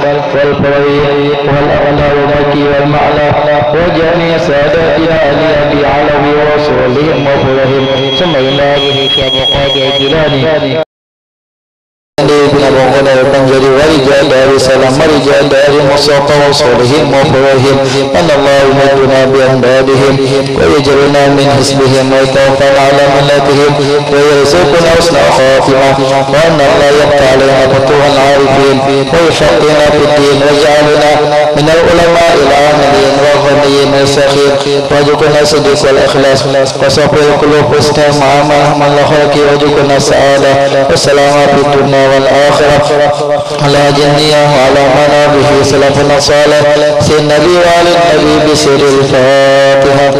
والفريق والأعلى والمكي والمعلى وجميع ساداتنا أبي علوي ورسولهم وفرهم ثم إلى أبيه كان جلاني بن أبو البنجلي ورجال دار السلام ورجال دار المصطفى وصولهم وفرهم أن الله يمدنا بأمدادهم ويجعلنا من حسبهم ويتوفى على ملتهم ويرزقنا حسن خاتمة وأن الله يفتح علينا فتوح العارفين ويفقهنا في الدين ويجعلنا من العلماء العاملين والغنيين والسخير وارزقنا الصدق والإخلاص وصفي القلوب واستماع مع الخلق وارزقنا السعادة والسلامة في الدنيا والآخرة على جميع وعلى من به سلفنا الصالح سيد النبي وعلى النبي بسر الفاتحة.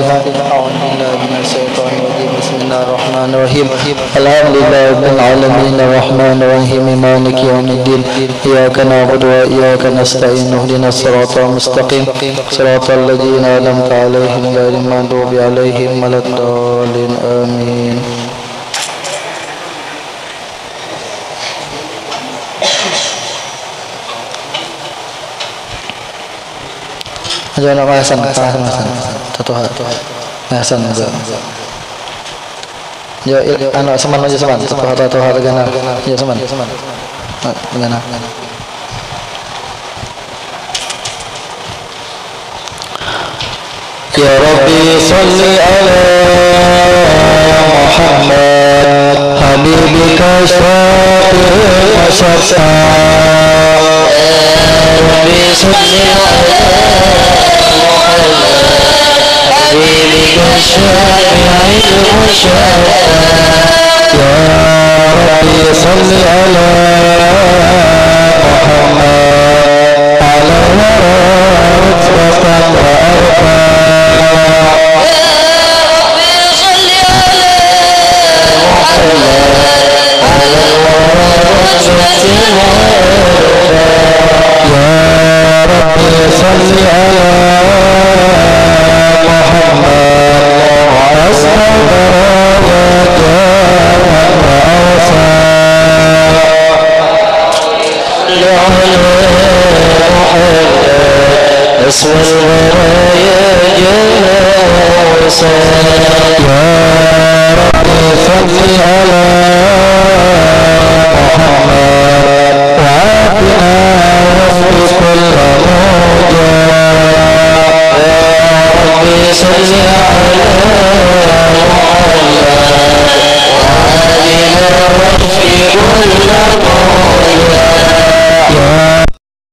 بسم الله الرحمن الرحيم الحمد لله رب العالمين الرحمن الرحيم مالك يوم الدين إياك نعبد وإياك نستعين اهدنا الصراط المستقيم صراط الذين أنعمت عليهم غير المغضوب عليهم ولا الضالين آمين. Jangan Hasan, satu Hasan juga. Ya, anak seman aja seman, satu hal gana, ya seman, gana. Ya Rabbi salli ala Muhammad habibika syafi'il musyaffa. Ya Rabbi salli ala حبيبك الشافع المشفع. يا ربي صل على محمد على رتبة وأرفع. يا ربي صل على محمد على رتبة وأرفع. يا ربي صل على اسم الورايا جالسا. يا ربي صل على محمد وعافنا وفي كل موجة. يا ربي صل على محمد وعافنا وفي كل موجة. يا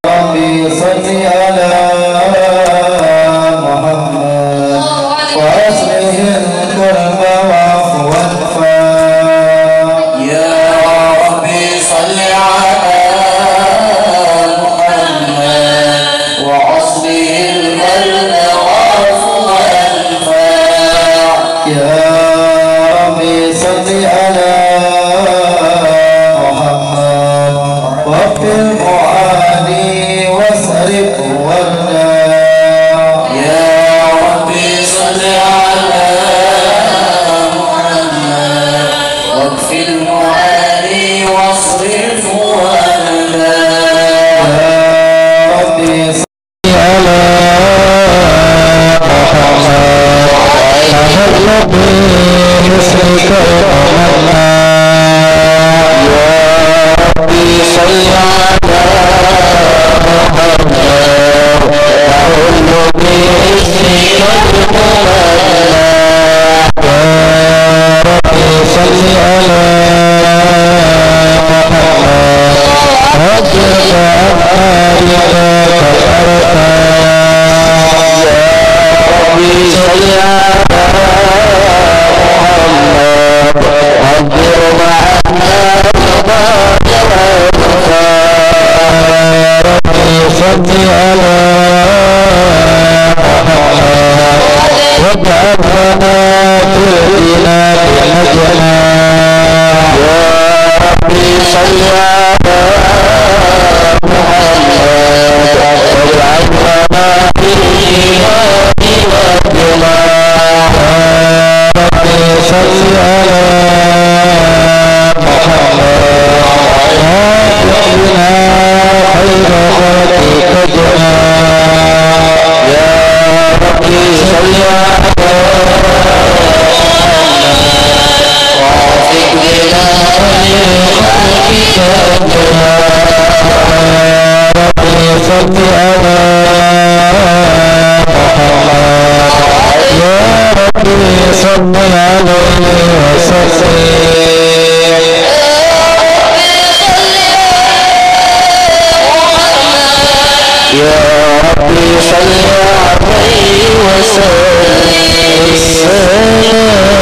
ربي صل على صل على محمد يا ربي صل عليه وسلم يا ربي صل عليه وسلم السلام عليك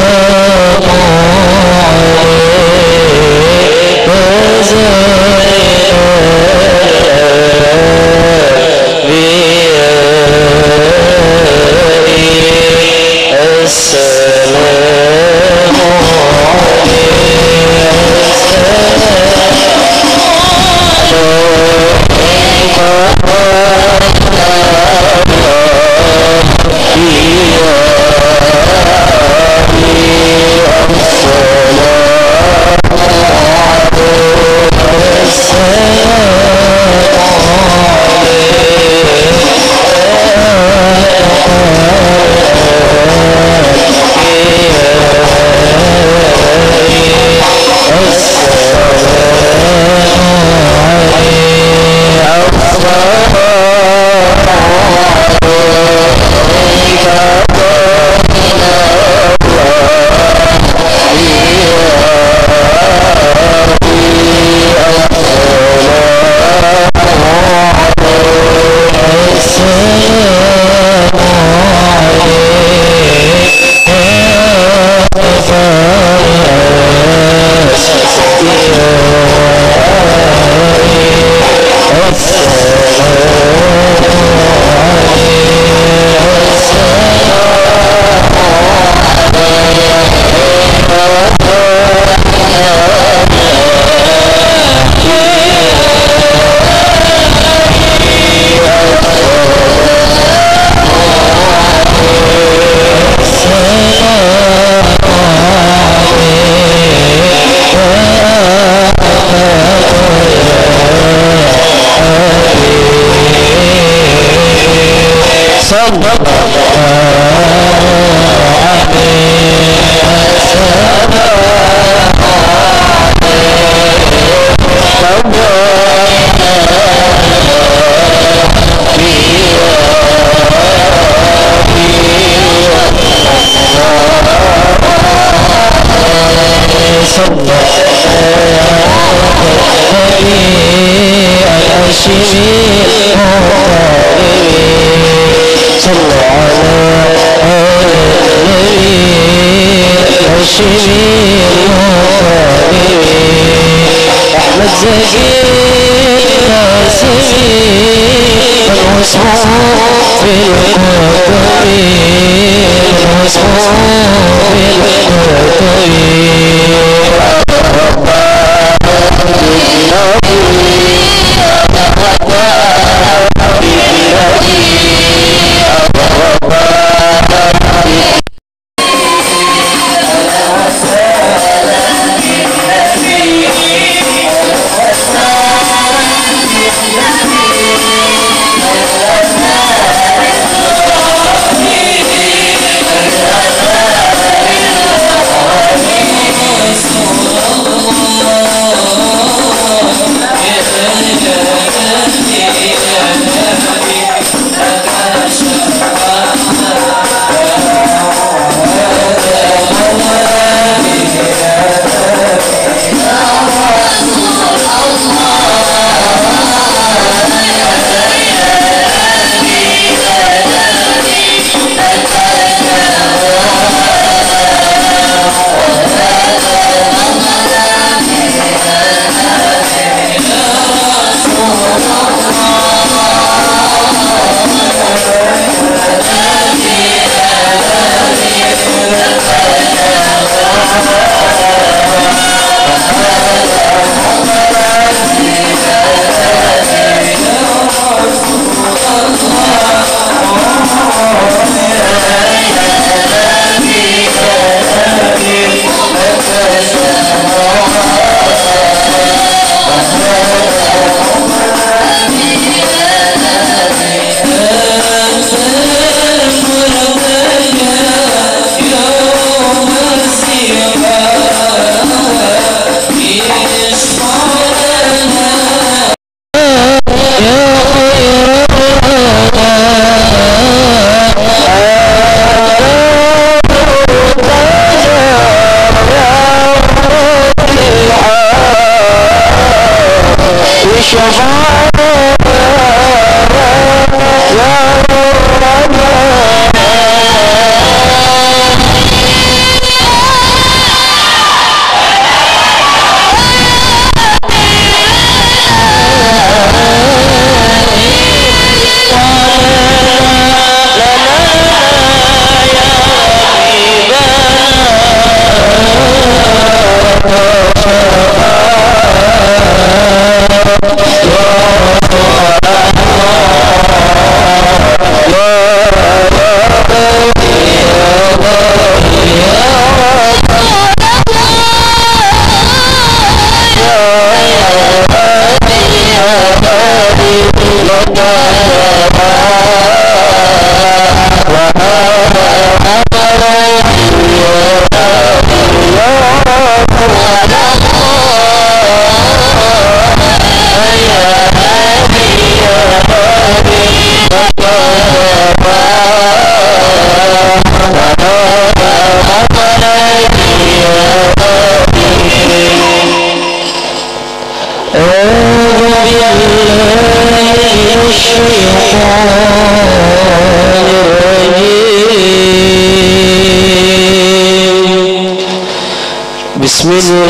بسم الله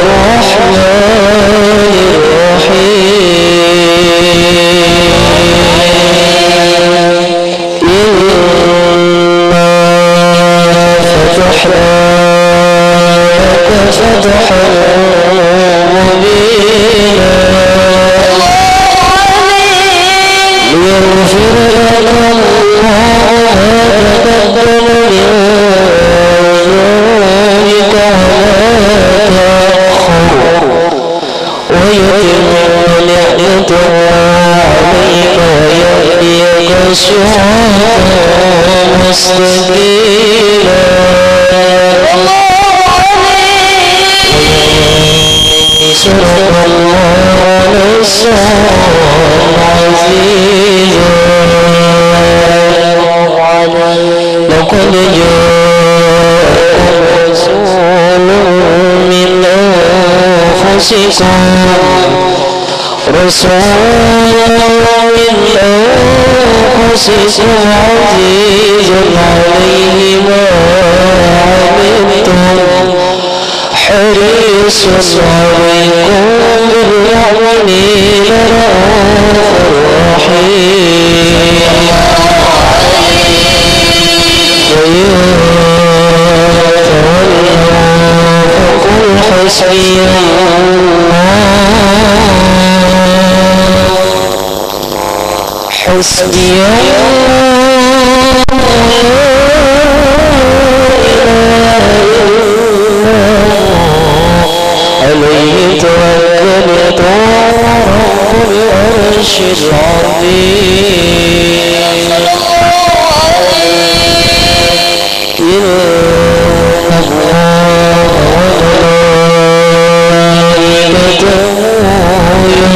الرحمن الرحيم إنا فتحنا لك فتحا مبينا ليغفر لك الله ما تقدم من ويتم نعمته عليك ويهديك صراطا مستقيما وينصرك الله نصرا عزيزا لقد جاءكم رسول من أنفسكم عزيز عليه ما عنتم حريص عليكم بالمؤمنين رؤوف رحيم وإن تولوا فقل حسبي حسبي عليه توكلت ورب العرش العظيم إن وملائكته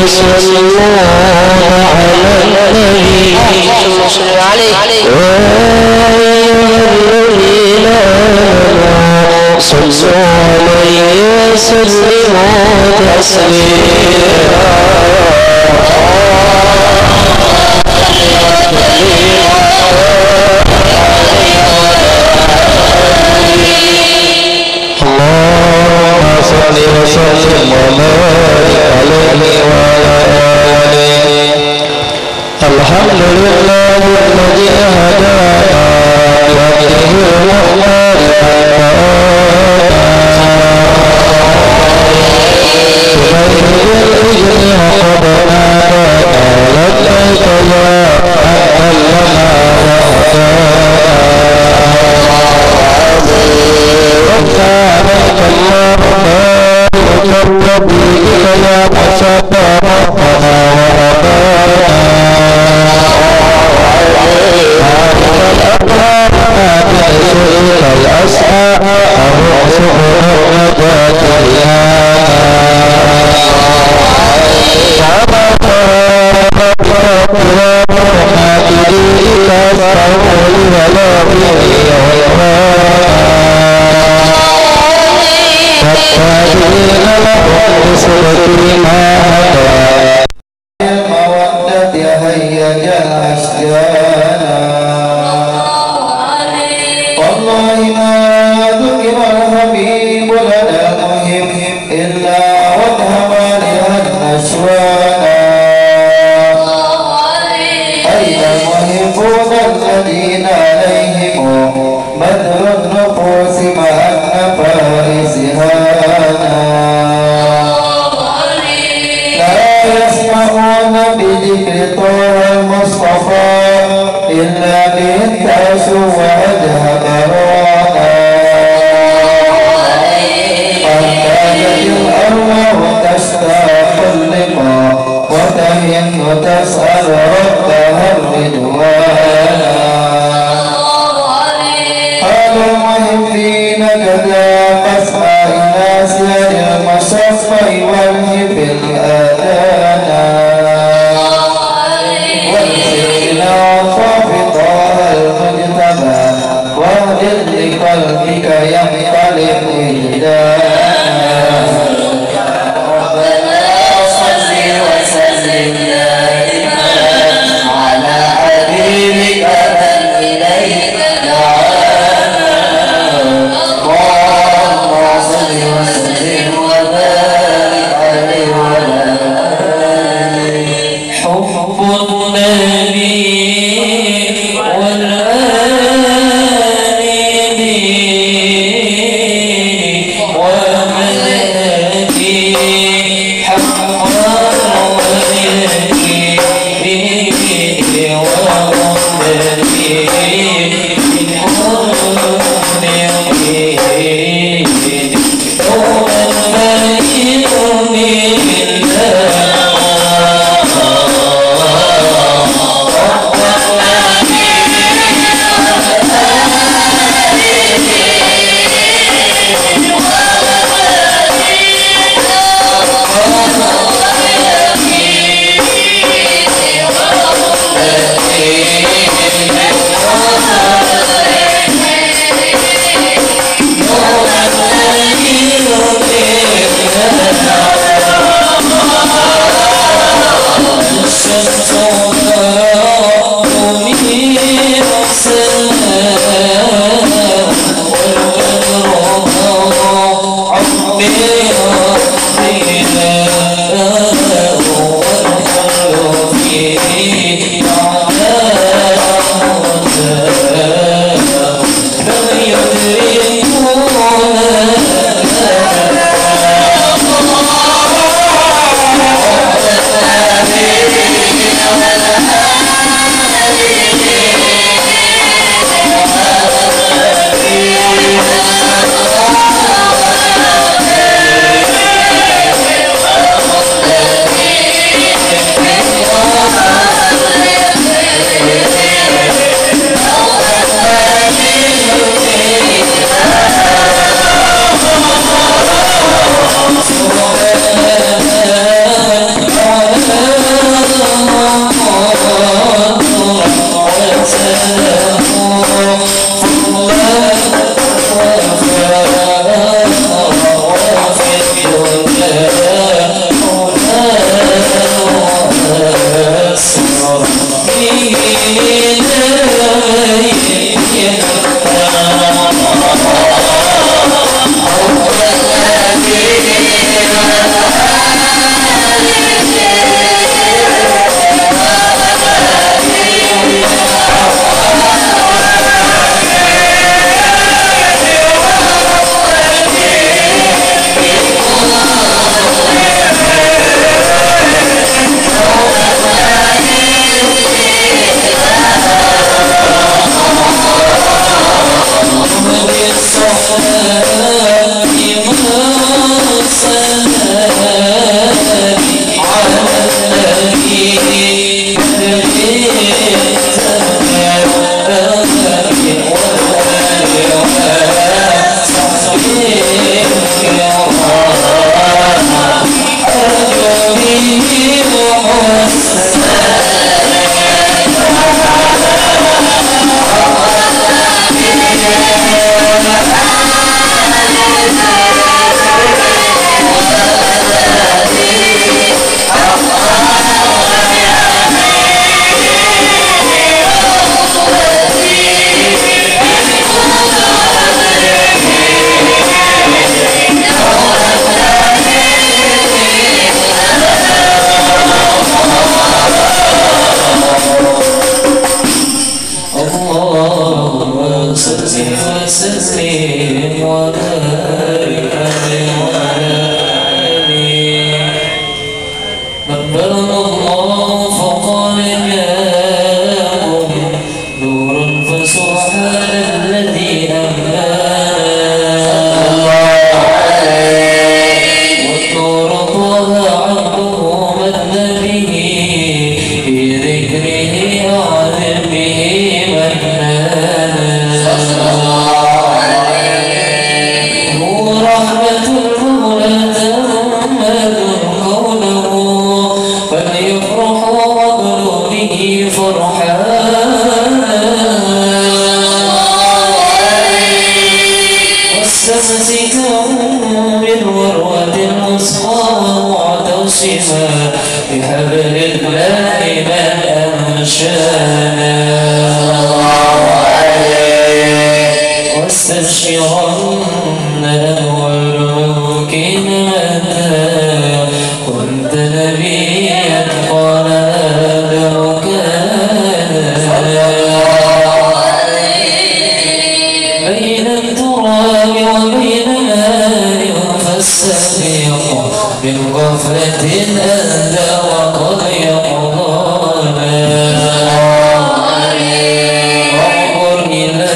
يصلون على النبي يا أيها الذين آمنوا صلوا عليه وسلموا تسليما اللهم صل وسلم وبارك عليه وعلى آله. الحمد لله الذي هدانا وبه الرحمن وتسأل ربها الرضوانا حال المحبين كذا فاسمع إلى سير المصفى والهب الآذانا والسيدنا وصف طه المجتبى واهدر لقلبك ينطلق وجدانا به فرحانا واستمسكا بالوروة المسقى ومعتصما بحبل الله من أنشانا واستبشرن أول ممكن متى كنت نبيا قال آدم كان بين التراب وبين ماء فاستفيق من غفلة أنت وقد يقضانا وانظر إلى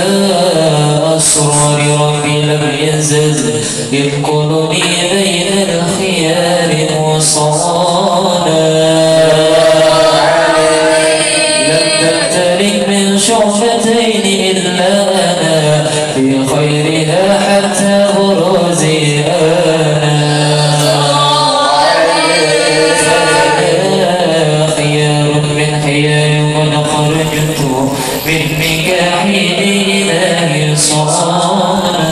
أسرار ربي لم يزد ينقلني بين الخيار وصانا لم تمتلك من شعبتين إلا أنا في خيرها حتى بروزي أنا فأنا خيار من خيار قد خرجت من نكاح إلهي صانا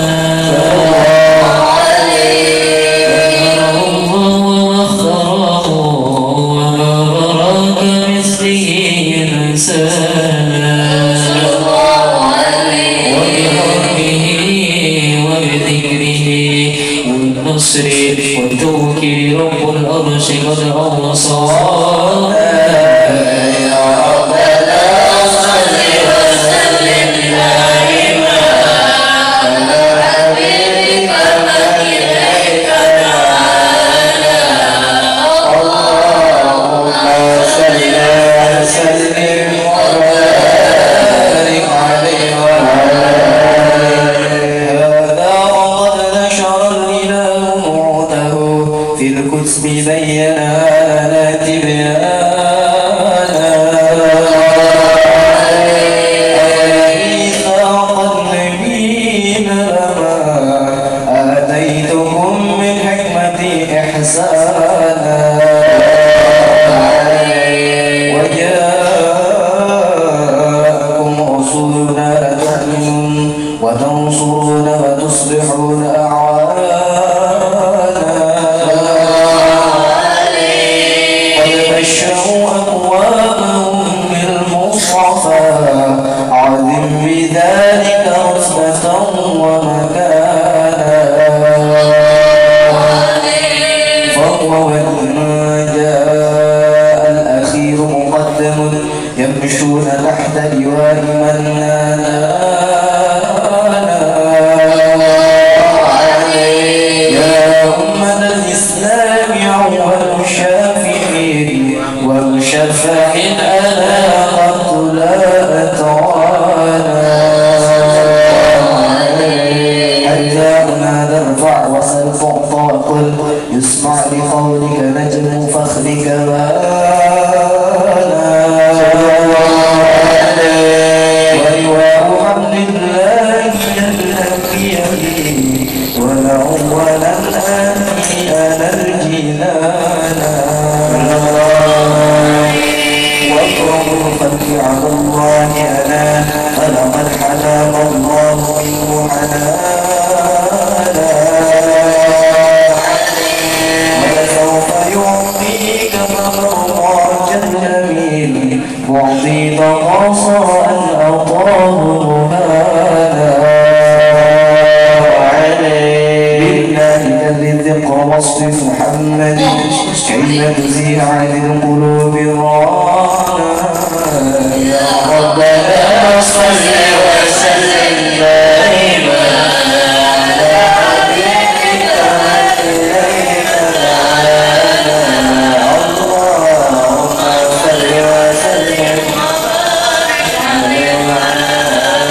والتوكيل رب الأرش قد أوصانا يا ربنا صل وسلم دائما على حبيبك من إليك دعانا اللهم صل وسلم وبارك عليه وعلى هذا وقد نشر الإله موته في الكتب بينا لنا تبيانا وميثاق النبيين لما آتيتكم من حكمتي إحسانا وجاءكم رسولنا لتؤمنون وتنصرون وتصلحون أعوانا بشروا أقوامهم بالمصطفى عظم بذلك رتبة ومكانا فهو وإن جاء الأخير مقدم يمشون تحت لواء من نادانا يا أمة الإسلام أول شافعين ومشفع أنا قد لا أترانا حتى أنادى ارفع وسل تعطى وقل يسمع لقولك نجم فخرك بانا ولواء حمد الله يلقي ولأولا آتي أنا الجنانا واكرم الخلق على الله أنا فلقد حلام الله منه حنانا ولسوف يعطيك فمرضاك الجميل معطيك قصا أن أطاه مهانا بالذكر وصف محمد كي نجزي عن القلوب رانا يا ربنا صل وسلم دائما على حبيبك من إليك دعانا اللهم صل وسلم عليه وعلى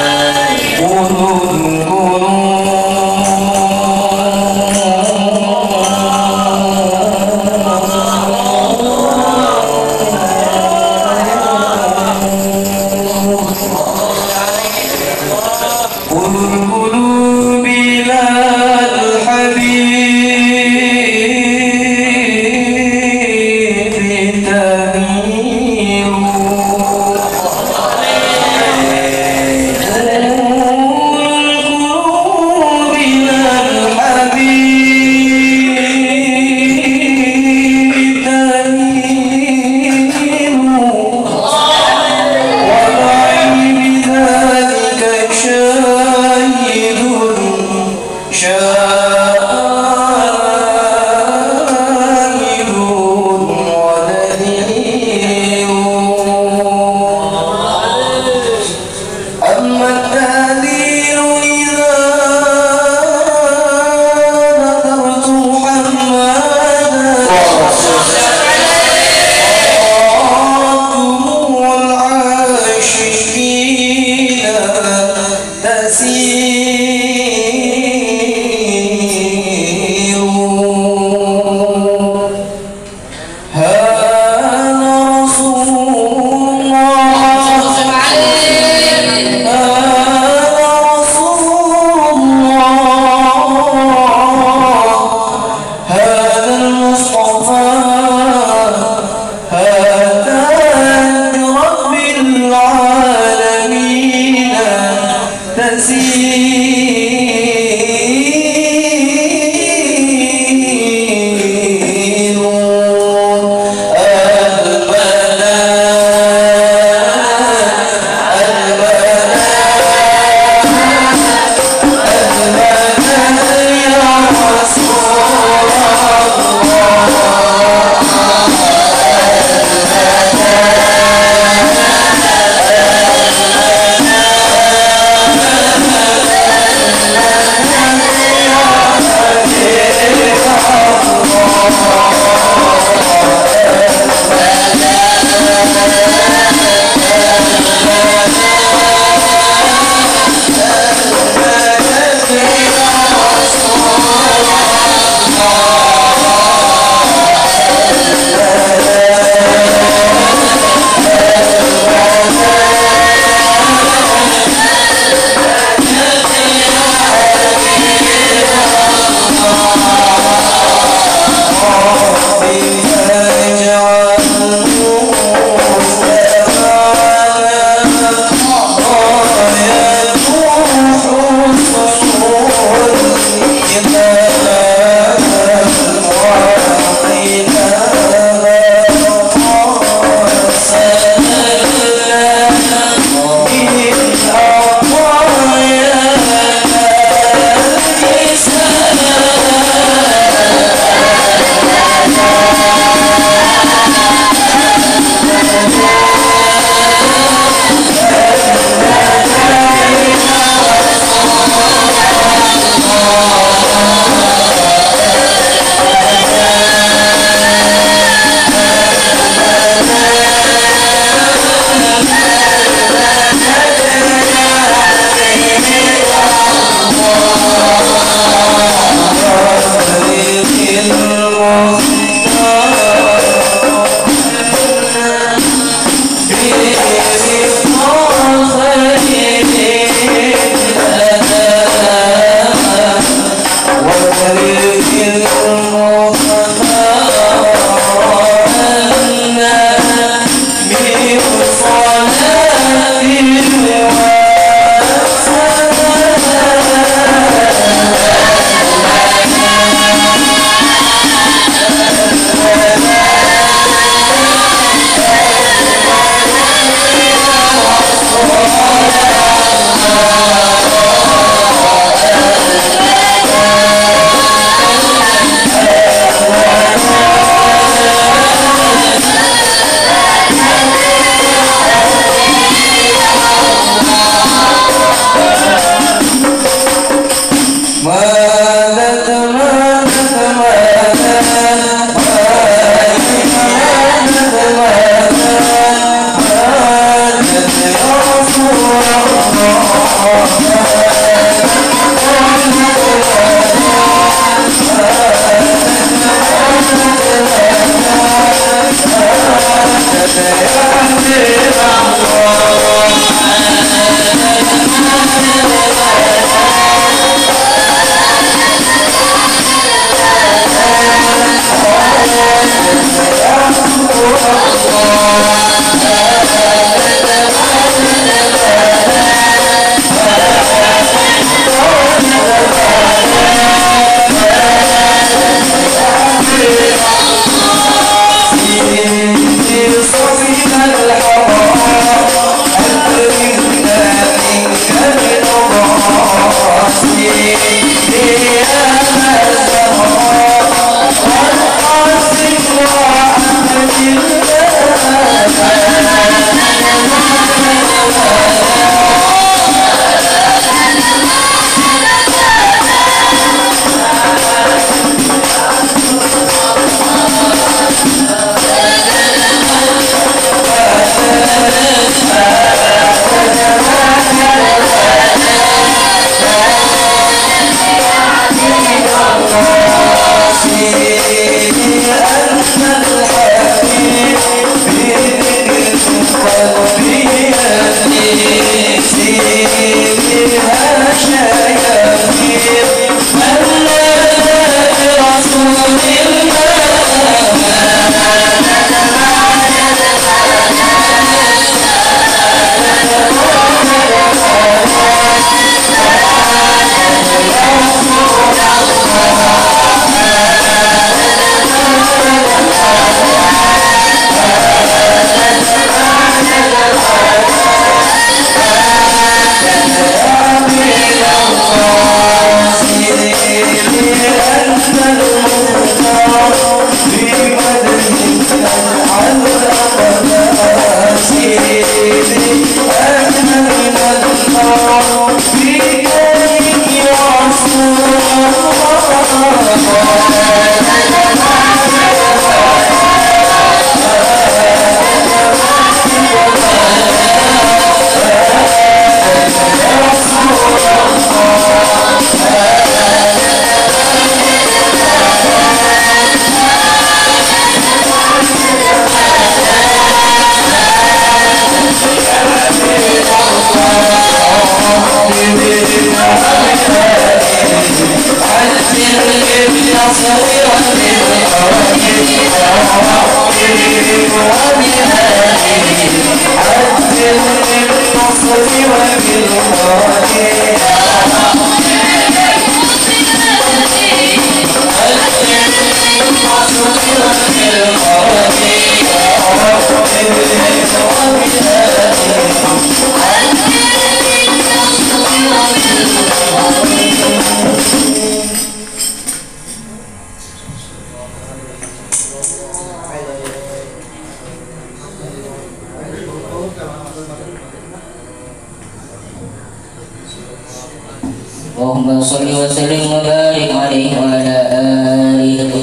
اللهم صل وسلم وبارك عليه وعلى آله.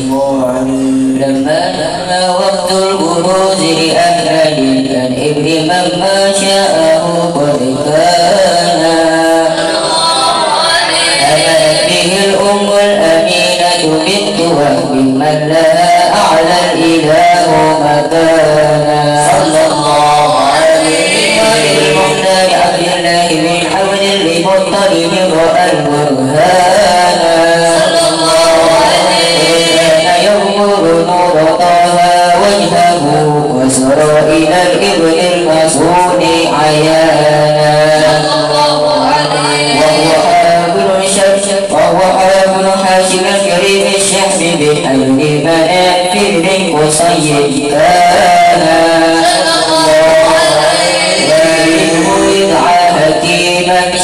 لما نحن وقت البروز لأهل الإبر مما شاءه قد كان أمنت به الأم الأمينة بنت وهب من لها أعلى الإله مكانا. صلى الله عليه وسلم عبد الله بن حول المطلب رأى البرهانا. صلى الله عليه كان ينظر نور طه وجهه وسرى إلى الإبن المسعود عيانا. وهو حابل حاشم الكريم الشحم بحل منافذ قصي كان.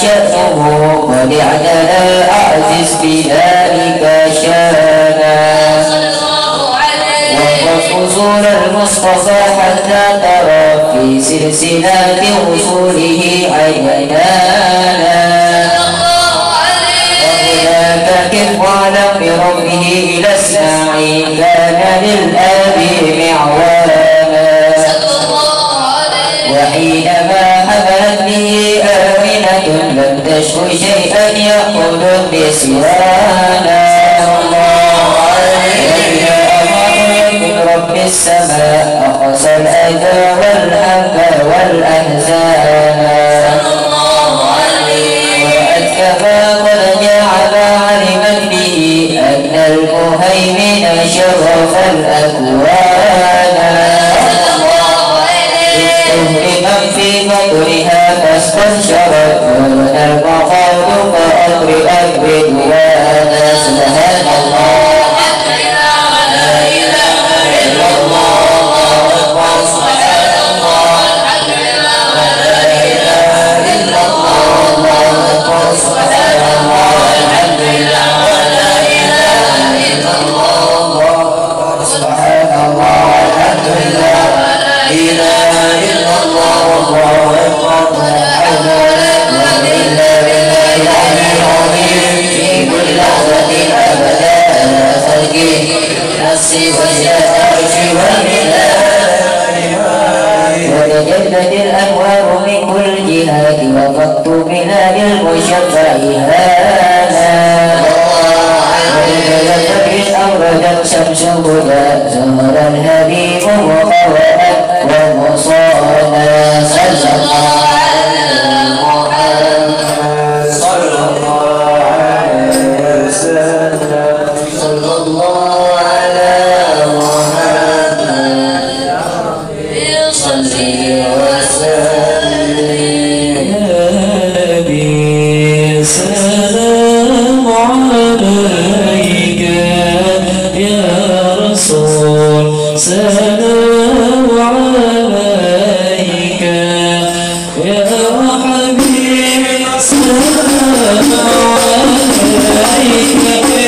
شأنه قد اعتدى أعزز بذلك شانا. وقف أصول المصطفى حتى ترى في سلسلات وصوله عينانا. وهناك كف واعلم بربه إلى السماع كان للآب معوانا. وحينما حملت به لم تشكو شيئا يأخذ بسوانا. وإلى أمر من رب السماء أقصى الأذى والهم لمن في بطنها فاستبشرت ولنا المخاض فأبرئت بدوانا سبحان الله لا إله إلا الله الله أكبر سبحان الله الحمد لله لا إله إلا الله الله أكبر سبحان الله الحمد لله لا إله إلا الله الله أكبر سبحان الله الحمد لله لا إله إلا الله الله أكبر ولا حول ولا قوة إلا بالله العلي العظيم في كل لحظة أبدا على خلقه نفسي وجهة عرشي وتجلت الأنوار من كل جهات وفقت بنا للمشفع هانا وتجلت أبرزت شمس الهدى زهر الهبيب وقوأت ومصانا صلى الله على محمد صلى الله عليه وسلم صلى الله على محمد صلي وسلم يا نبي سلام عليك يا رسول سلام عليك يا حبيب سلام عليك يا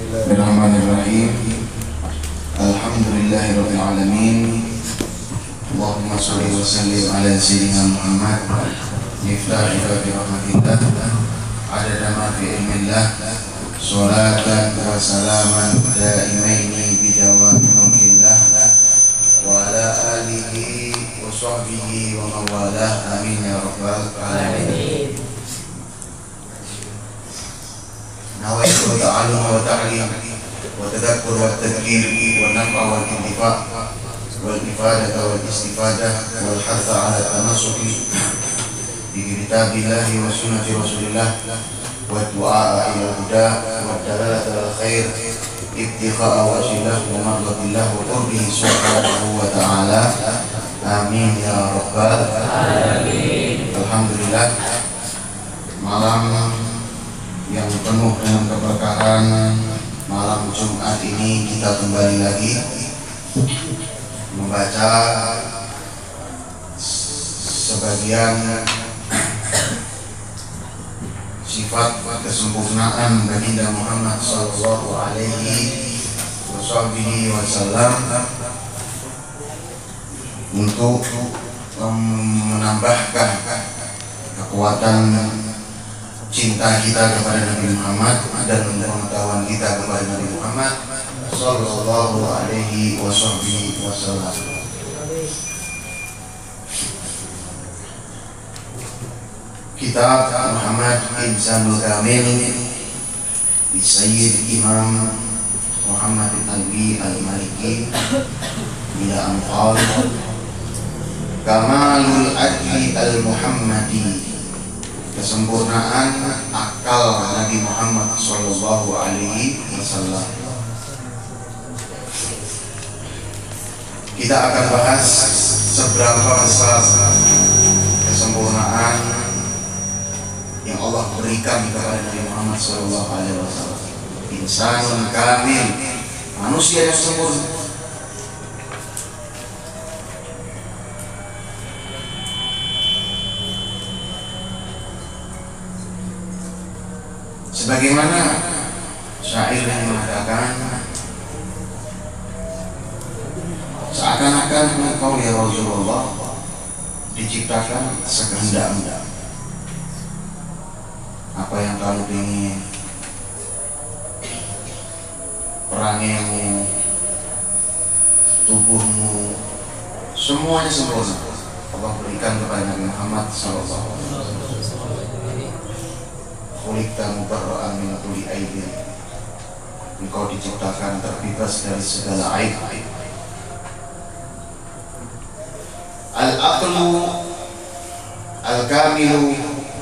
Bismillahirrahmanirrahim. Alhamdulillahirrabbilalamin. Allahumma sholli wa sallim ala sayyidina Muhammad miftah babi rahmatillah adada ma fi ilmillah salatan wa salaman daimaini bidawami mulkillah wa ala alihi wa sahbihi wa mawalah amin ya rabbal alamin. Nawaitu ta'alum wa ta'lim wa tadakkur wa tadkir wa naf'a wa intifa' wal ifadah wal istifadah wal hatha ala tanasuki bi kitabillahi wa sunnati rasulillah والدعاء إلى الهدى والدلالة على الخير ابتغاء وجه الله ومرضات الله وقربه سبحانه وتعالى. Amin ya rabbal alamin. Alhamdulillah, malam yang penuh dengan keberkahan, malam Jumat ini kita kembali lagi membaca sebagian sifat kesempurnaan baginda Muhammad sallallahu alaihi wasallam untuk menambahkan kekuatan cinta kita kepada Nabi Muhammad dan pengetahuan kita kepada Nabi Muhammad sallallahu alaihi wasallam. Kitab Muhammad Insanul Kamil di Sayyid Imam Muhammad Al-Alwi Al-Maliki bila anqal Kamalul Adli Al-Muhammadi, kesempurnaan akal Nabi Muhammad sallallahu alaihi wasallam. Kita akan bahas seberapa besar kesempurnaan yang Allah berikan kepada Nabi Muhammad sallallahu alaihi wasallam. Insanun kamil, manusia yang sempurna. Sebagaimana syair yang mengatakan, seakan-akan engkau ya Rasulullah diciptakan sekehendak-mu. Apa yang kamu ingin, perangimu, tubuhmu, semuanya sempurna Allah berikan kepada Nabi Muhammad SAW. Khuliqta mubarra'an min kulli aibin, engkau diciptakan terbebas dari segala aib. Al-aqlu al-kamilu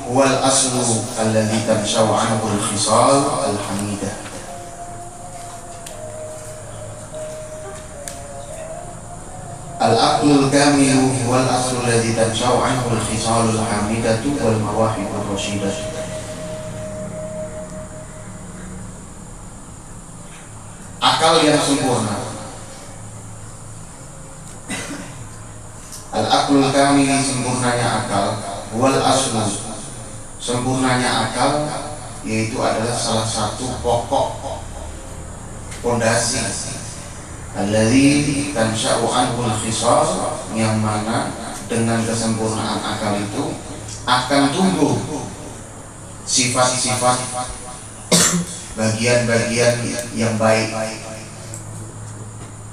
huwal aslu alladhi tansha'u anhu al-khisal al-hamidah. Al-aqlu al-kamilu huwal aslu alladhi tansha'u anhu al-khisal al-hamidatu wal mawahib ar-rashidah. Akal yang sempurna. Al-aqlul kamil, sempurnanya akal, wal aslu, sempurnanya akal, yaitu adalah salah satu pokok pondasi alladzi tansha'u anhul khisal, yang mana dengan kesempurnaan akal itu akan tumbuh sifat-sifat, bagian-bagian yang baik,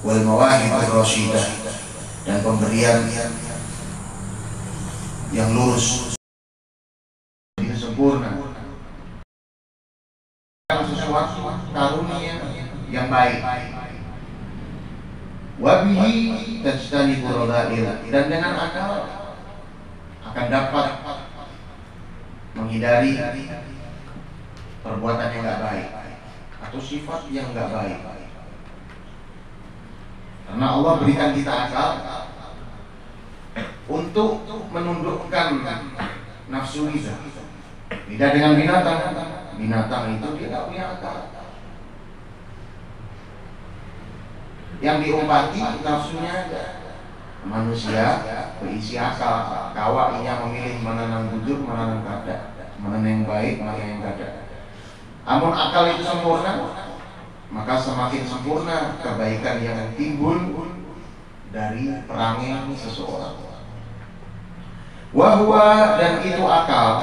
wal mawahib ar-rasyidah, dan pemberian yang lurus, sempurna, sesuatu karunia yang baik. Wabihi tajtanibu radha'il, dan dengan akal akan dapat menghindari perbuatan yang enggak baik atau sifat yang enggak baik. Karena Allah berikan kita akal untuk menundukkan nafsu kita. Beda dengan binatang. Binatang itu dia tidak punya akal. Yang diumpati nafsunya ada. Manusia berisi akal. Kawainya memilih mana yang bujur, mana yang kada, mana yang baik, mana yang kada. Namun akal itu sempurna, maka semakin sempurna kebaikan yang timbul dari perangai seseorang. Wahwa, dan itu akal,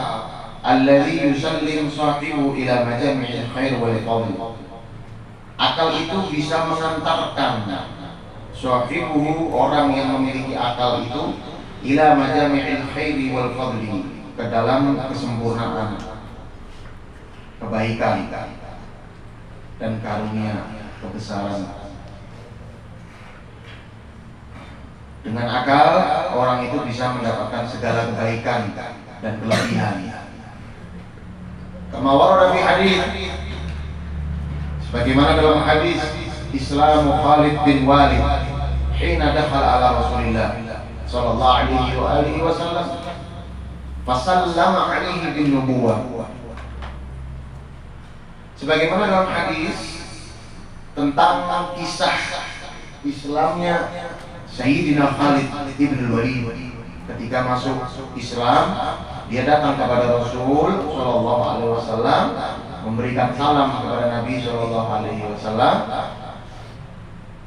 alladzi yusallim sahibu ila majami'il khair wal fadl. Akal itu bisa mengantarkan sahibuhu, orang yang memiliki akal itu, ila majami'il khair wal fadli, ke dalam kesempurnaan, kebaikan dan karunia, kebesaran. Dengan akal, orang itu bisa mendapatkan segala kebaikan dan kelebihan. Kama warada fi hadis, sebagaimana dalam hadis Islamu Khalid bin Walid hina dakhala ala Rasulillah sallallahu alaihi wasallam fasallama alaihi bin nubuwah. Sebagaimana dalam hadis tentang kisah Islamnya Sayyidina Khalid bin Walid, ketika masuk Islam dia datang kepada Rasul sallallahu alaihi wasallam memberikan salam kepada Nabi sallallahu alaihi wasallam.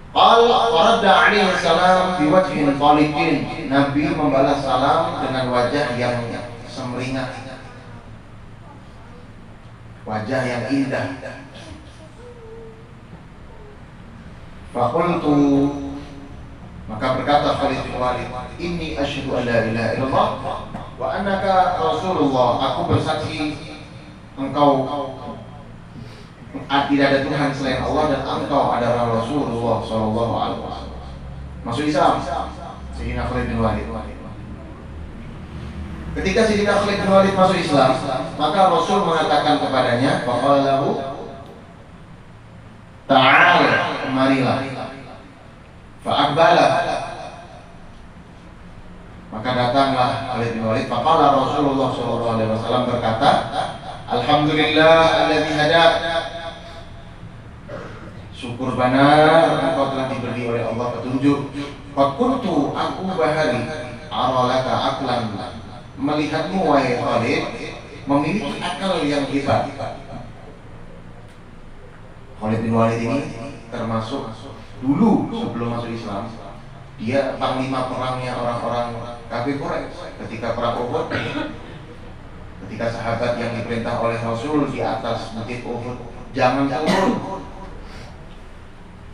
Qal faradda alaihi salam biwajhin taliqin. Nabi membalas salam dengan wajah yang semeringat, wajah yang indah. Faqultu, maka berkata Khalid bin Walid, inni asyhadu an la ilaha illallah wa annaka Rasulullah. Aku bersaksi engkau tidak ada Tuhan selain Allah dan engkau adalah Rasulullah sallallahu alaihi wasallam. Masuk Islam Sayyidina Khalid bin Walid. Ketika Sayyidina Khalid bin Walid masuk Islam, maka Rasul mengatakan kepadanya, faqala lahu ta'al, kemarilah. Fa'aqbala, maka datanglah Khalid bin Walid. Faqala Rasulullah sallallahu alaihi wasallam berkata, alhamdulillah alladzi hadak. Syukur benar engkau telah diberi oleh Allah petunjuk. Fakuntu, aku bahari aralaka aklan, melihatmu wahai Khalid memiliki akal yang hebat. Khalid bin Walid ini termasuk dulu sebelum masuk Islam, dia panglima perangnya orang-orang kafir Quraisy ketika perang Uhud. Ketika sahabat yang diperintah oleh Rasul di atas bukit Uhud jangan turun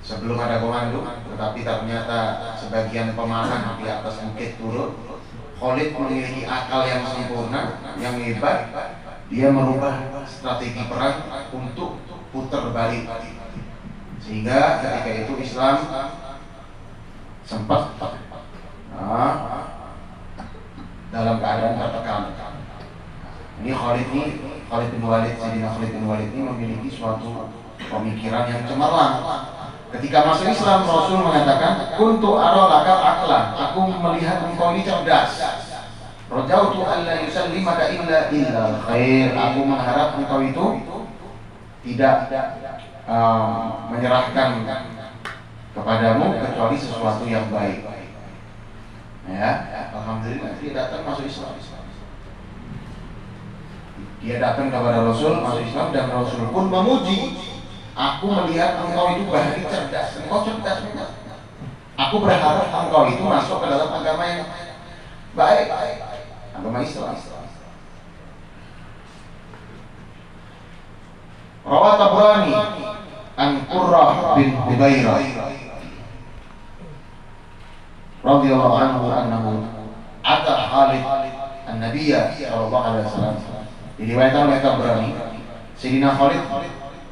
sebelum ada komando, tetapi ternyata sebagian pemanah di atas bukit turun. Khalid memiliki akal yang sempurna, yang hebat. Dia merubah strategi perang untuk putar balik, sehingga ketika itu Islam sempat dalam keadaan tertekan. Ini Khalid bin Walid, Sayyidina Khalid bin Walid ini memiliki suatu pemikiran yang cemerlang. Ketika masuk Islam, Rasul mengatakan, kuntu aralaka aklan, aku melihat engkau ini cerdas. Rajautu an la yusallimaka illa khair, aku mengharap engkau itu tidak menyerahkan kepadamu kecuali sesuatu yang baik. Ya, alhamdulillah dia datang masuk Islam. Dia datang kepada Rasul masuk Islam dan Rasul pun memuji. Aku melihat engkau itu bahari cerdas, engkau cerdas. Aku berharap engkau itu masuk ke dalam agama yang baik, agama Islam. Rawat Tabrani an Qurrah bin Hubairah radhiyallahu anhu annahu ata Khalid an-Nabiyya sallallahu alaihi wasallam. Diriwayatkan oleh Tabrani, Sayyidina Khalid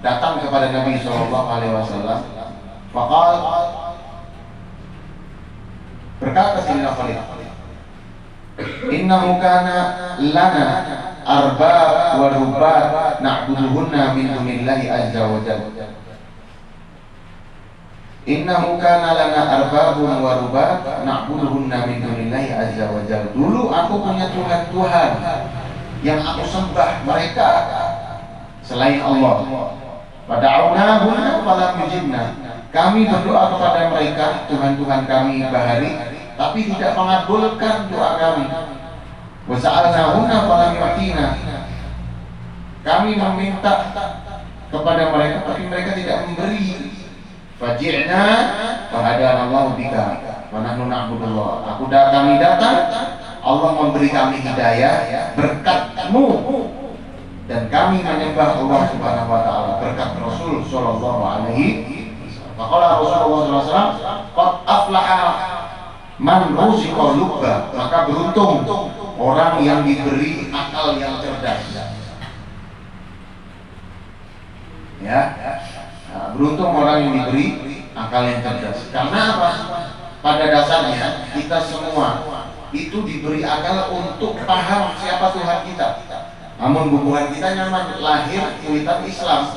datang kepada Nabi sallallahu alaihi wasallam. Faqal, berkata Sayyidina Khalid, innahu kana lana arbab wa rubat na'buduhunna min dunillahi azza wa jalla. Innahu kana lana arbabun wa rubat na'buduhunna min dunillahi azza wa jalla. Dulu aku punya Tuhan-Tuhan yang aku sembah mereka selain Allah. Fada'awnahunna falam yujibna. Kami berdoa kepada mereka, Tuhan-Tuhan kami bahari, tapi tidak mengabulkan doa kami. Wa sa'alnahunna falam yu'tina. Kami meminta kepada mereka, tapi mereka tidak memberi. Faji'na fahadanallahu bika wa nahnu na'budullah. Kami datang, Allah memberi kami hidayah berkatmu, dan kami menyembah Allah Subhanahu wa taala berkat Rasul sallallahu alaihi wasallam. Maka Rasulullah sallallahu alaihi wasallam, qad aflaha man ruziqa lubba, maka beruntung orang yang diberi akal yang cerdas. Ya. Nah, beruntung orang yang diberi akal yang cerdas. Karena apa? Pada dasarnya kita semua itu diberi akal untuk paham siapa Tuhan kita. Namun bubuhan kita nyaman, lahir kulitan Islam,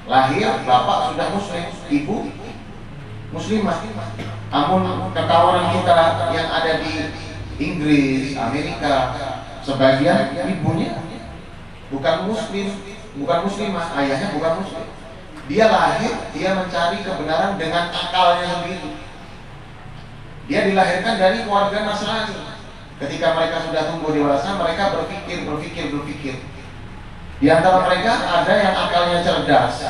lahir bapak sudah muslim, ibu muslimah. Namun kawan kita yang ada di Inggris, Amerika, sebagian ibunya bukan muslim, bukan muslimah, ayahnya bukan muslim. Dia lahir, dia mencari kebenaran dengan akalnya sendiri. Dia dilahirkan dari keluarga Nasrani. Ketika mereka sudah tumbuh dewasa, mereka berpikir. Di antara mereka ada yang akalnya cerdas,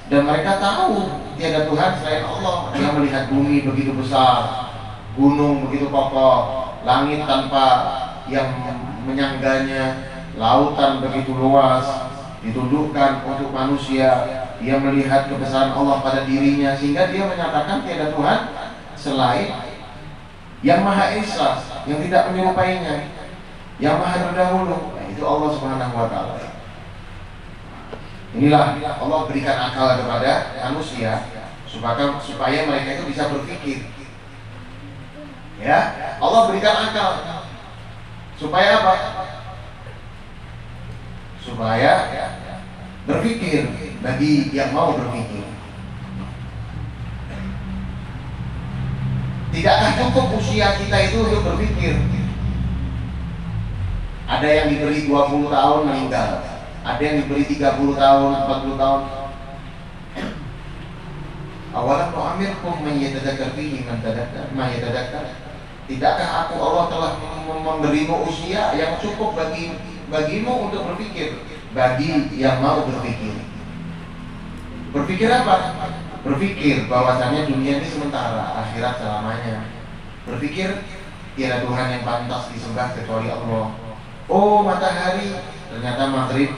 dan mereka tahu tiada Tuhan selain Allah. Dia melihat bumi begitu besar, gunung begitu kokoh, langit tanpa yang menyangganya, lautan begitu luas, ditundukkan untuk manusia. Dia melihat kebesaran Allah pada dirinya, sehingga dia menyatakan tiada Tuhan selain yang Maha Esa, yang tidak menyerupainya, yang Maha terdahulu. Nah, itu Allah Subhanahu wa Ta'ala. Inilah Allah berikan akal kepada manusia supaya mereka itu bisa berpikir. Ya, Allah berikan akal supaya apa? Supaya berpikir bagi yang mau berpikir. Tidakkah cukup usia kita itu untuk berpikir? Ada yang diberi 20 tahun meninggal, ada yang diberi 30 tahun, 40 tahun. Awalam nu'amirkum man yatadzakkar fihi man yatadzakkar. Tidakkah aku Allah telah memberimu usia yang cukup bagimu untuk berpikir, bagi yang mau berpikir. Berpikir apa? Berpikir bahwasannya dunia ini sementara, akhirat selamanya. Berpikir tiada Tuhan yang pantas disembah kecuali Allah. Oh, matahari ternyata maghrib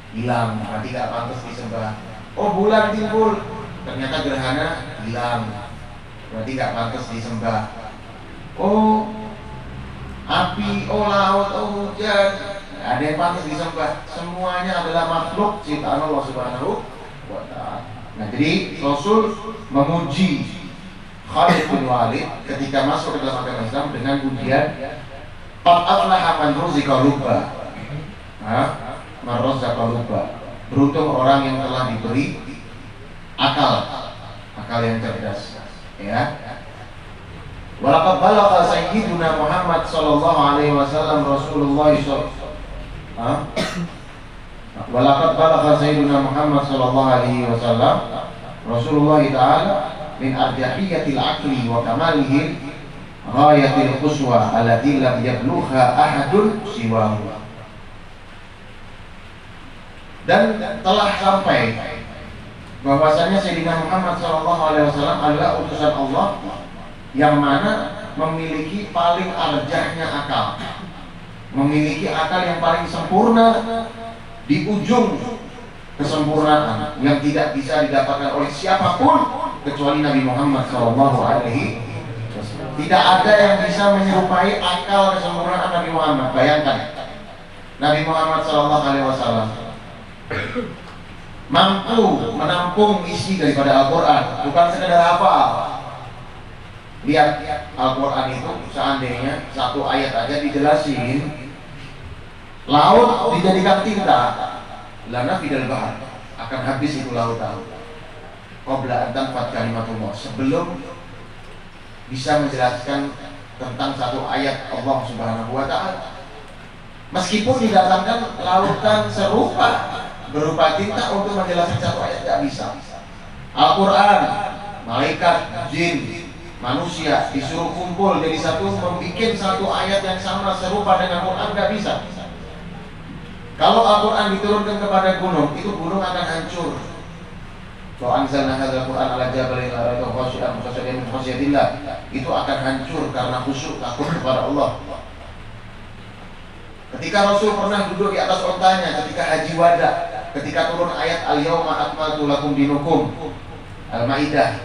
hilang, berarti tidak pantas disembah. Oh, bulan timbul, ternyata gerhana hilang, berarti tidak pantas disembah. Oh, api, oh laut, oh hujan, ada yang pantas disembah. Semuanya adalah makhluk ciptaan Allah Subhanahu wa Ta'ala. Nah, jadi Rasul memuji Khalid bin Walid ketika masuk ke dalam agama Islam dengan pujian qad aflaha man ruziqa lubba. Man ruziqa lubba. Beruntung orang yang telah diberi akal yang cerdas. Ya. Walaqad balagha sayyiduna Muhammad sallallahu alaihi wasallam Rasulullah Walaqad balagha sayyiduna Muhammad sallallahu alaihi wasallam Rasulullah ta'ala min arjahiyatil aqli wa kamalihi ghayatil quswa allati lam yablugha ahadun siwahu. Dan telah sampai bahwasanya Sayyidina Muhammad sallallahu alaihi wasallam adalah utusan Allah yang mana memiliki paling arjahnya akal, memiliki akal yang paling sempurna di ujung kesempurnaan yang tidak bisa didapatkan oleh siapapun kecuali Nabi Muhammad SAW. Tidak ada yang bisa menyerupai akal kesempurnaan Nabi Muhammad. Bayangkan, Nabi Muhammad SAW mampu menampung isi daripada Al-Quran, bukan sekedar hafal. Lihat Al-Quran itu, seandainya satu ayat aja dijelasin, laut dijadikan tinta, lana fidal bahar, akan habis itu lautan. Qabla an tanfad kalimatullah, sebelum bisa menjelaskan tentang satu ayat Allah Subhanahu wa Ta'ala. Meskipun didatangkan lautan serupa berupa tinta untuk menjelaskan satu ayat, tidak bisa. Al-Quran, malaikat, jin, manusia disuruh kumpul jadi satu, membuat satu ayat yang sama serupa dengan Quran, tidak bisa. Kalau Al-Quran diturunkan kepada gunung, itu gunung akan hancur. Wa anzalna hadzal Qur'an ala jabalin la ra'aytahu khashi'an mutasaddian min khasyatillah, itu akan hancur karena khusyuk takut kepada Allah. Ketika Rasul pernah duduk di atas ontanya ketika haji wada, ketika turun ayat al-yauma akmaltu lakum dinukum, Al-Maidah,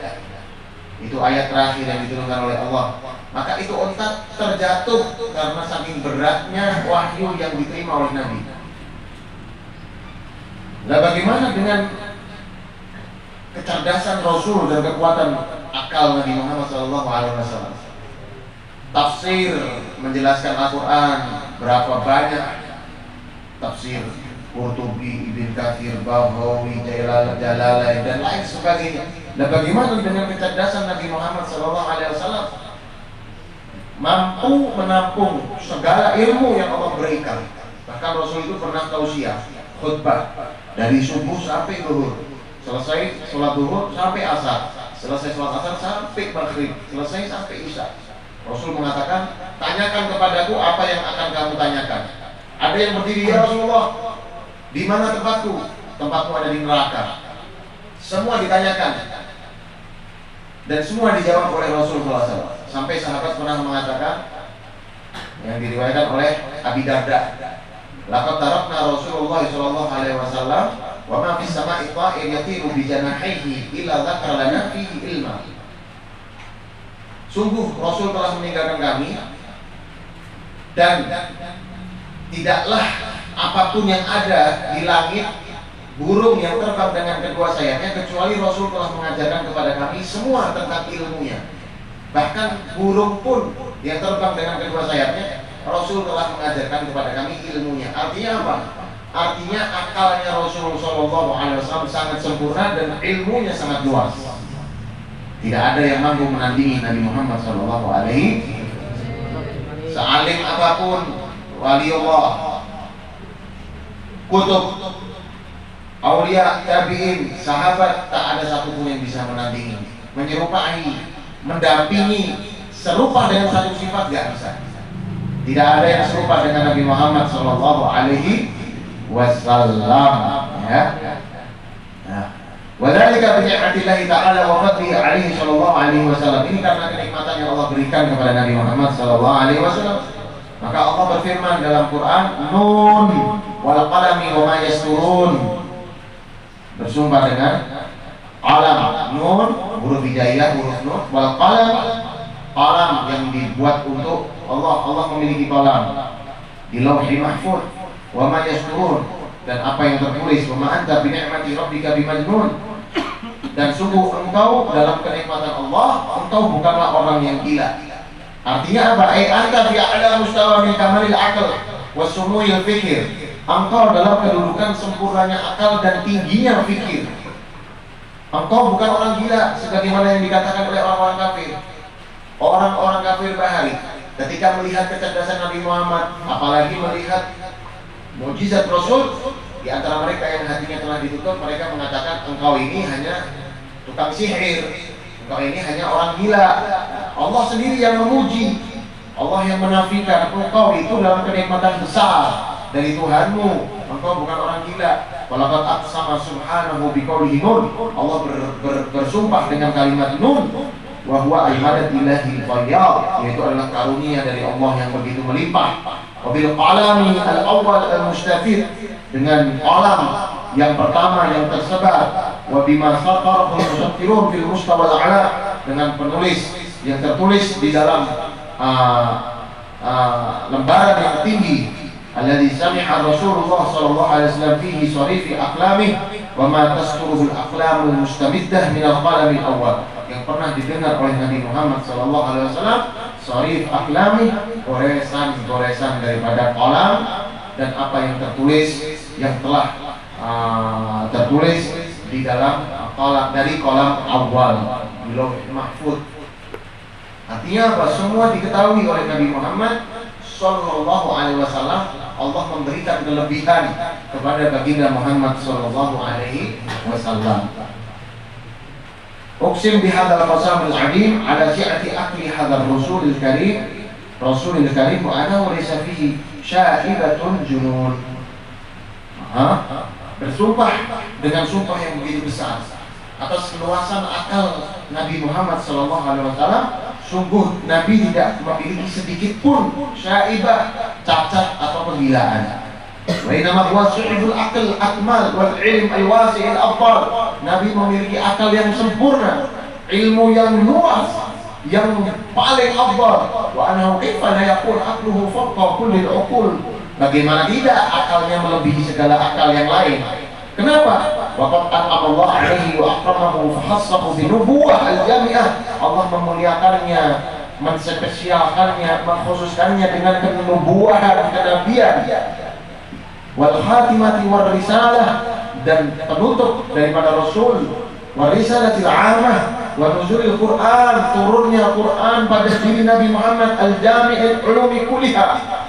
itu ayat terakhir yang diturunkan oleh Allah, maka itu onta terjatuh karena saking beratnya wahyu yang diterima oleh Nabi. Nah, bagaimana dengan kecerdasan Rasul dan kekuatan akal Nabi Muhammad SAW? Tafsir menjelaskan Al-Quran berapa banyak tafsir Qurtubi, Ibn Katsir, Baghawi, Jalalain dan lain sebagainya. Dan bagaimana dengan kecerdasan Nabi Muhammad SAW mampu menampung segala ilmu yang Allah berikan. Bahkan Rasul itu pernah tausiah khutbah dari subuh sampai zuhur, selesai sholat zuhur sampai asar, selesai sholat asar sampai maghrib, selesai sampai isya. Rasul mengatakan, tanyakan kepadaku apa yang akan kamu tanyakan. Ada yang berdiri, ya Rasulullah, di mana tempatku? Tempatku ada di neraka. Semua ditanyakan dan semua dijawab oleh Rasulullah SAW. Sampai sahabat pernah mengatakan, yang diriwayatkan oleh Abi Darda, laqad tarakna Rasulullah SAW wa ma fis sama'i ta'ir yatiru bi janahihi illa dzakara lana fihi ilma. Sungguh Rasul telah meninggalkan kami dan tidaklah apapun yang ada di langit, burung yang terbang dengan kedua sayapnya, kecuali Rasul telah mengajarkan kepada kami semua tentang ilmunya. Bahkan burung pun yang terbang dengan kedua sayapnya, Rasul telah mengajarkan kepada kami ilmunya. Artinya apa? Artinya akalnya Rasulullah SAW sangat sempurna dan ilmunya sangat luas. Tidak ada yang mampu menandingi Nabi Muhammad SAW. Sealim apapun waliullah, kutub, aulia, tabi'in, sahabat, tak ada satupun yang bisa menandingi, menyerupai, mendampingi, serupa dengan satu sifat, gak bisa. Tidak ada yang serupa dengan Nabi Muhammad SAW. Ya. Nah, wadzalika bi ni'matillahi ta'ala wa fadlihi alaihi sallallahu alaihi wasallam. Ini karena kenikmatan yang Allah berikan kepada Nabi Muhammad sallallahu alaihi wasallam. Maka Allah berfirman dalam Quran, Nun wal qalami wa ma yasturun. Bersumpah dengan qalam. Nun huruf hijaiyah, huruf nun, wal qalam, qalam yang dibuat untuk Allah. Allah memiliki qalam di Lauhul Mahfuz. Wa ma yasturun, dan apa yang tertulis. Wa ma anta bi ni'mati rabbika bimajnun. Dan sungguh engkau dalam kenikmatan Allah, engkau bukanlah orang yang gila. Artinya apa? Anta fi a'la mustawa min kamalil aql wa sumu'il fikir. Engkau dalam kedudukan sempurnanya akal dan tingginya fikir. Engkau bukan orang gila sebagaimana yang dikatakan oleh orang-orang kafir. Orang-orang kafir bahari ketika melihat kecerdasan Nabi Muhammad, apalagi melihat mukjizat Rasul, di antara mereka yang hatinya telah ditutup, mereka mengatakan engkau ini hanya tukang sihir, engkau ini hanya orang gila. Allah sendiri yang memuji, Allah yang menafikan engkau itu dalam kenikmatan besar dari Tuhanmu, engkau bukan orang gila. Walaqad aqsama subhanahu biqaulihi nun. Allah bersumpah dengan kalimat nun, wa huwa al-madad ilahi al-fayyad, yaitu adalah karunia dari Allah yang begitu melimpah. Wabil qalami al-awwal al-mustafid, dengan qalam yang pertama yang tersebar. Wabima satarahu al-musattirun fil mustawa al-a'la, dengan penulis yang tertulis di dalam lembaran yang tinggi. Alladhi sami'a Rasulullah sallallahu alaihi wasallam fihi sarifi aqlamih wa ma tasquruhu al-aqlam al-mustamiddah min al-qalam al-awwal, yang pernah didengar oleh Nabi Muhammad sallallahu alaihi wasallam sarif aqlami, goresan-goresan daripada qalam, dan apa yang tertulis, yang telah tertulis di dalam qalam, dari qalam awal di Lauhul Mahfuz. Artinya apa? Semua diketahui oleh Nabi Muhammad sallallahu alaihi wasallam. Allah memberikan kelebihan kepada baginda Muhammad sallallahu alaihi wasallam. Uqsim bihadzal qasam al-'azim ala si'ati aqli hadzal rasulil karim, rasulil karim wa ana laysa fihi sya'ibatun junun. Bersumpah dengan sumpah yang begitu besar atas keluasan akal Nabi Muhammad sallallahu alaihi wasallam. Sungguh Nabi tidak memiliki sedikit pun syaibah, cacat atau kegilaan. Wa inama huwa su'ibul aql akmal wal ilm al-wasi' al-afdal. Nabi memiliki akal yang sempurna, ilmu yang luas, yang paling afdal. Wa annahu kaifa la yakun aqluhu fawqa kulli al-uqul. Bagaimana tidak akalnya melebihi segala akal yang lain? Kenapa? Waqad an'ama Allah 'alaihi wa akramahu fa khassahu bi nubuwwah al-jami'ah. Allah memuliakannya, menspesialkannya, mengkhususkannya dengan kenubuwahan, kenabian wal khatimati war risalah, dan penutup daripada Rasul, war risalatil amah, wa nuzulil Quran, turunnya Quran pada diri Nabi Muhammad, al-jami'il ulumi kulliha,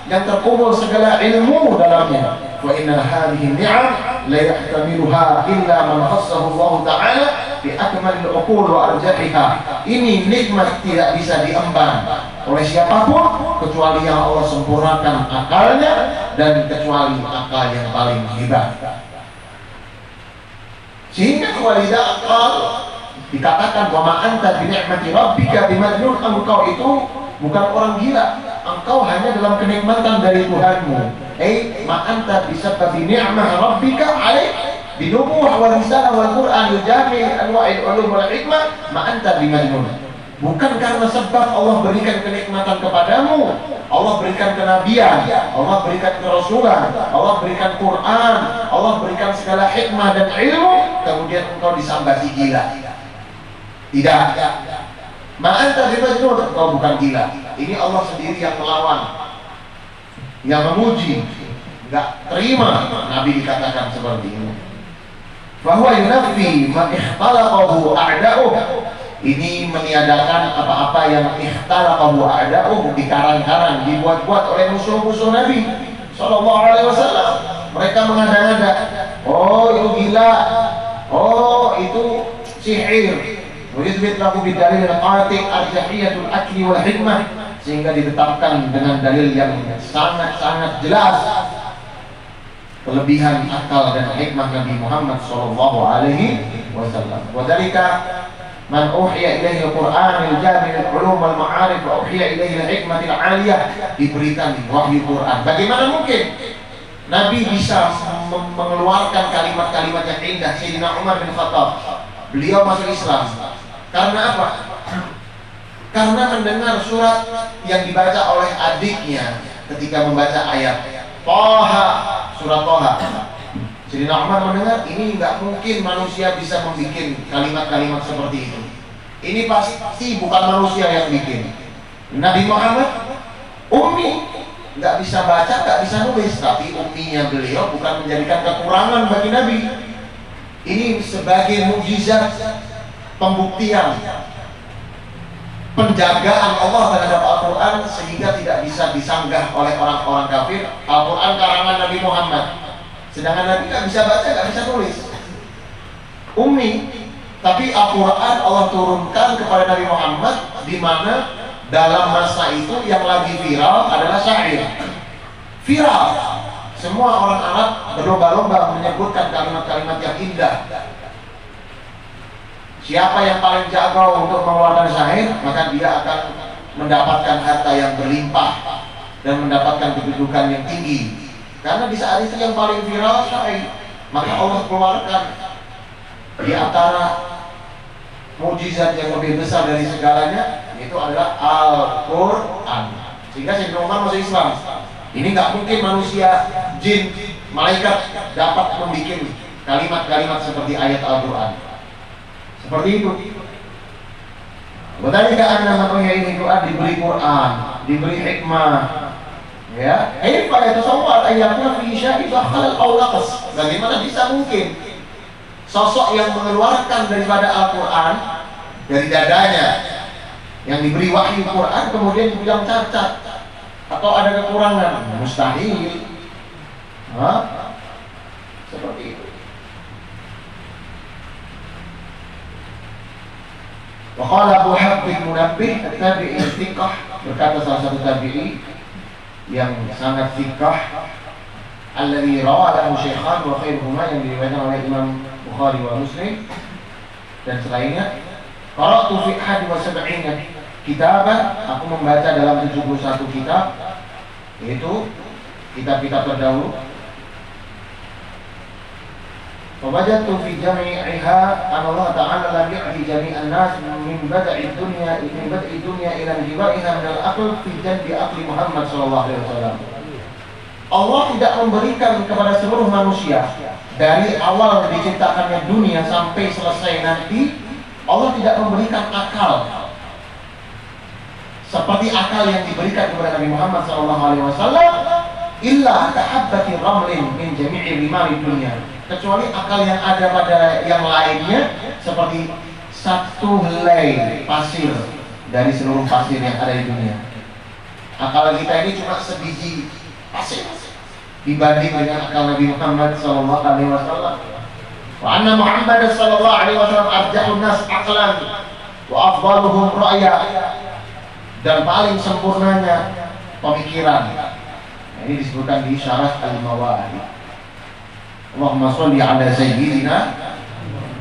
yang terkumpul segala ilmu dalamnya. Wa inna hadhihi ni'am la yahtamiluha illa man khassahu Allah Ta'ala bi akmalil uqul wa arjahiha. Ini nikmat tidak bisa diemban oleh siapapun kecuali yang Allah sempurnakan akalnya dan kecuali akal yang paling hebat. Sehingga walida akal dikatakan wa ma anta bi ni'mati rabbika bimajnun, engkau itu bukan orang gila, engkau hanya dalam kenikmatan dari Tuhanmu. Ma anta bisababi ni'mah rabbika alaik binubuwah wal risalah wal Qur'an yujami anwa'il ulum wal hikmah, ma anta bimajnun. Bukan karena sebab Allah berikan kenikmatan kepadamu, Allah berikan kenabian, Allah berikan kerasulan, Allah berikan Quran, Allah berikan segala hikmah dan ilmu, kemudian engkau disambati gila. Tidak. Ma'anta bimajnun, engkau bukan gila. Ini Allah sendiri yang melawan, yang memuji, enggak terima Nabi dikatakan seperti ini. Bahwa yunafi ma ikhtalaqahu a'da'uh, ini meniadakan apa-apa yang ikhtalaqahu a'da'uh, dikarang-karang, dibuat-buat oleh musuh-musuh Nabi sallallahu alaihi wasallam. Mereka mengada-ngada, oh itu gila, oh itu sihir. Wajibit lahu bidalil al-qati' arjahiyatul akli wal hikmah, sehingga ditetapkan dengan dalil yang sangat-sangat jelas kelebihan akal dan hikmah Nabi Muhammad sallallahu alaihi wasallam. Wa dzalika man uhiya ilaihi al-Qur'an al-jami' al-ulum wal ma'arif wa uhiya ilaihi al-hikmah al-'aliyah, diberikan wahyu Quran. Bagaimana mungkin Nabi bisa mengeluarkan kalimat-kalimat yang indah? Sayyidina Umar bin Khattab, beliau masuk Islam karena apa? Karena mendengar surat yang dibaca oleh adiknya ketika membaca ayat Toha, surat Toha. Sayyidina Umar mendengar, ini nggak mungkin manusia bisa membuat kalimat-kalimat seperti itu. Ini pasti bukan manusia yang bikin. Nabi Muhammad ummi, nggak bisa baca, nggak bisa nulis, tapi umminya beliau bukan menjadikan kekurangan bagi Nabi. Ini sebagai mukjizat, pembuktian, penjagaan Allah terhadap Al-Quran sehingga tidak bisa disanggah oleh orang-orang kafir. Al-Quran karangan Nabi Muhammad, sedangkan Nabi nggak bisa baca, nggak bisa tulis, ummi. Tapi Al-Quran Allah turunkan kepada Nabi Muhammad, di mana dalam masa itu yang lagi viral adalah syair. Viral, semua orang Arab berlomba-lomba menyebutkan kalimat-kalimat yang indah. Siapa yang paling jago untuk mengeluarkan syair, maka dia akan mendapatkan harta yang berlimpah dan mendapatkan kedudukan yang tinggi. Karena di saat itu yang paling viral syair, maka Allah keluarkan di antara mukjizat yang lebih besar dari segalanya, itu adalah Al-Quran. Sehingga Sayyidina Umar masuk Islam. Ini nggak mungkin manusia, jin, malaikat dapat membuat kalimat-kalimat seperti ayat Al-Quran. Seperti itu. Berarti karena manusia ini doa diberi Quran, diberi hikmah, ya. Pada tasawwur ayatnya fi syai'in khalal aw naqas. Bagaimana bisa mungkin sosok yang mengeluarkan daripada Al-Quran dari dadanya, yang diberi wahyu Quran, kemudian dibilang cacat atau ada kekurangan? Mustahil. Seperti itu. Waqala Abu Habib Munabbih at-tabi'i thiqah, berkata salah satu tabi'i yang sangat thiqah, alladhi rawahu Syaikhan wa khairuhuma, yang diriwayatkan oleh Imam Bukhari wa Muslim dan selainnya. Qara'tu fi 71 kitaban, aku membaca dalam 71 kitab, yaitu kitab-kitab terdahulu. Wajadtu fi jami'iha an Allah Ta'ala lam yu'ti jami'an nas min bad'i dunya ila jiwa'iha min al-aql fi janbi aqli Muhammad sallallahu alaihi wasallam. Allah tidak memberikan kepada seluruh manusia dari awal diciptakannya dunia sampai selesai nanti. Allah tidak memberikan akal seperti akal yang diberikan kepada Nabi Muhammad sallallahu alaihi wasallam illa kahabbati ramlin min jami'i rimari dunia, kecuali akal yang ada pada yang lainnya seperti satu helai pasir dari seluruh pasir yang ada di dunia. Akal kita ini cuma sebiji pasir dibanding dengan akal Nabi Muhammad sallallahu alaihi wasallam. Wa anna Muhammad sallallahu alaihi wasallam arjahun nas aqlan wa afdaluhum ra'ya, dan paling sempurnanya pemikiran. Nah, ini disebutkan di Syarah Al-Mawahib. Allahumma sholli ala sayyidina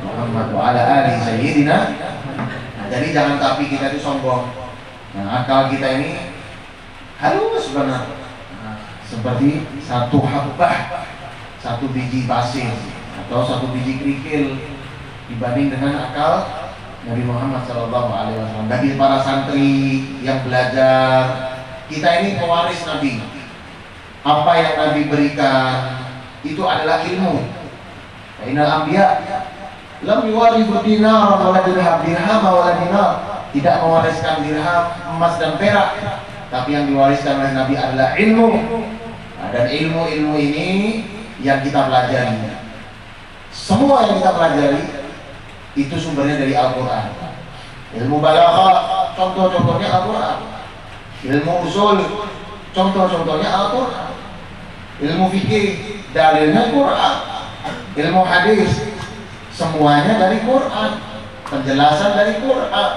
Muhammad wa ala ali sayyidina. Nah, jadi jangan tapi kita itu sombong. Nah, akal kita ini halus benar. Nah, seperti satu habbah, satu biji pasir atau satu biji kerikil dibanding dengan akal Nabi Muhammad SAW. Bagi para santri yang belajar, kita ini pewaris Nabi. Apa yang Nabi berikan itu adalah ilmu. Innal anbiya lam yuwarithu dinar wala dirham wala dinar. Tidak mewariskan dirham, emas dan perak, tapi yang diwariskan oleh Nabi adalah ilmu. Nah, dan ilmu-ilmu ini yang kita pelajari. Semua yang kita pelajari itu sumbernya dari Al-Quran. Ilmu balaghah, contoh-contohnya Al-Quran. Ilmu usul, contoh-contohnya Al-Quran. Ilmu fikih, dalilnya Quran. Ilmu hadis, semuanya dari Quran. Penjelasan dari Quran.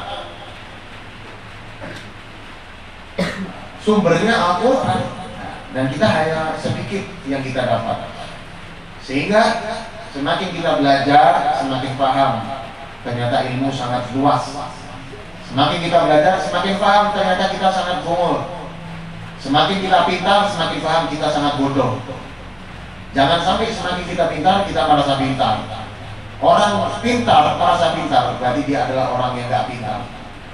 Sumbernya Al-Quran. Dan kita hanya sedikit yang kita dapat. Sehingga semakin kita belajar, semakin paham. Ternyata ilmu sangat luas. Semakin kita belajar, semakin paham ternyata kita sangat bungul. Semakin kita pintar, semakin paham kita sangat bodoh. Jangan sampai semakin kita pintar, kita merasa pintar. Orang pintar merasa pintar, berarti dia adalah orang yang gak pintar.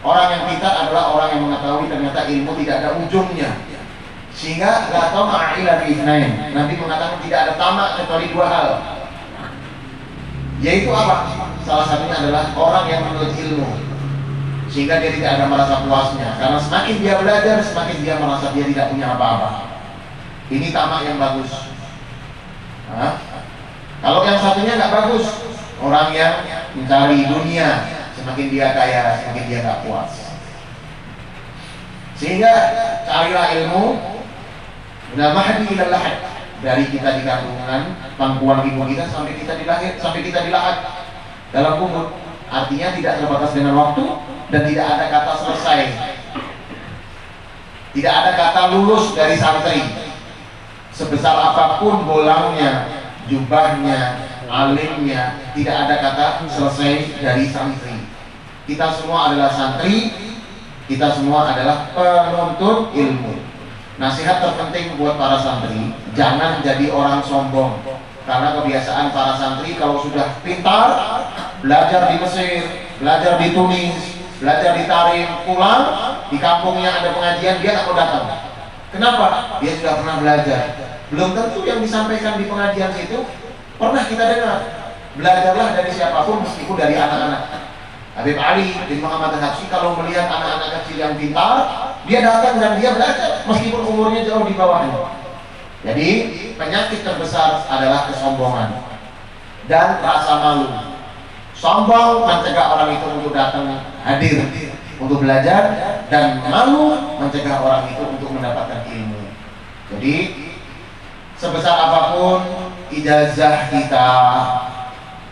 Orang yang pintar adalah orang yang mengetahui ternyata ilmu tidak ada ujungnya. Sehingga la tama'a illa fi itsnain. Nabi mengatakan tidak ada tamak kecuali dua hal. Yaitu apa? Salah satunya adalah orang yang menuntut ilmu, sehingga dia tidak ada merasa puasnya. Karena semakin dia belajar, semakin dia merasa dia tidak punya apa-apa. Ini tamak yang bagus. Nah, kalau yang satunya nggak bagus, orang yang mencari dunia, semakin dia kaya, semakin dia nggak puas. Sehingga carilah ilmu minal mahdi ilal lahad, dari kita di kandungan pangkuan ibu kita sampai kita dilahir, sampai kita dilahad dalam kubur. Artinya tidak terbatas dengan waktu dan tidak ada kata selesai. Tidak ada kata lulus dari santri. Sebesar apapun bolangnya, jubahnya, alimnya, tidak ada kata selesai dari santri. Kita semua adalah santri, kita semua adalah penuntut ilmu. Nasihat terpenting buat para santri, jangan jadi orang sombong. Karena kebiasaan para santri kalau sudah pintar, belajar di Mesir, belajar di Tunis, belajar di Tarim, pulang di kampungnya ada pengajian, dia tak mau datang. Kenapa? Dia sudah pernah belajar. Belum tentu yang disampaikan di pengajian itu pernah kita dengar. Belajarlah dari siapapun, meskipun dari anak-anak. Habib Ali bin Muhammad Al-Habsyi kalau melihat anak-anak kecil yang pintar, dia datang dan dia belajar meskipun umurnya jauh di bawahnya. Jadi penyakit terbesar adalah kesombongan dan rasa malu. Sombong mencegah orang itu untuk datang hadir untuk belajar, dan malu mencegah orang itu untuk mendapatkan ilmu. Jadi sebesar apapun ijazah kita,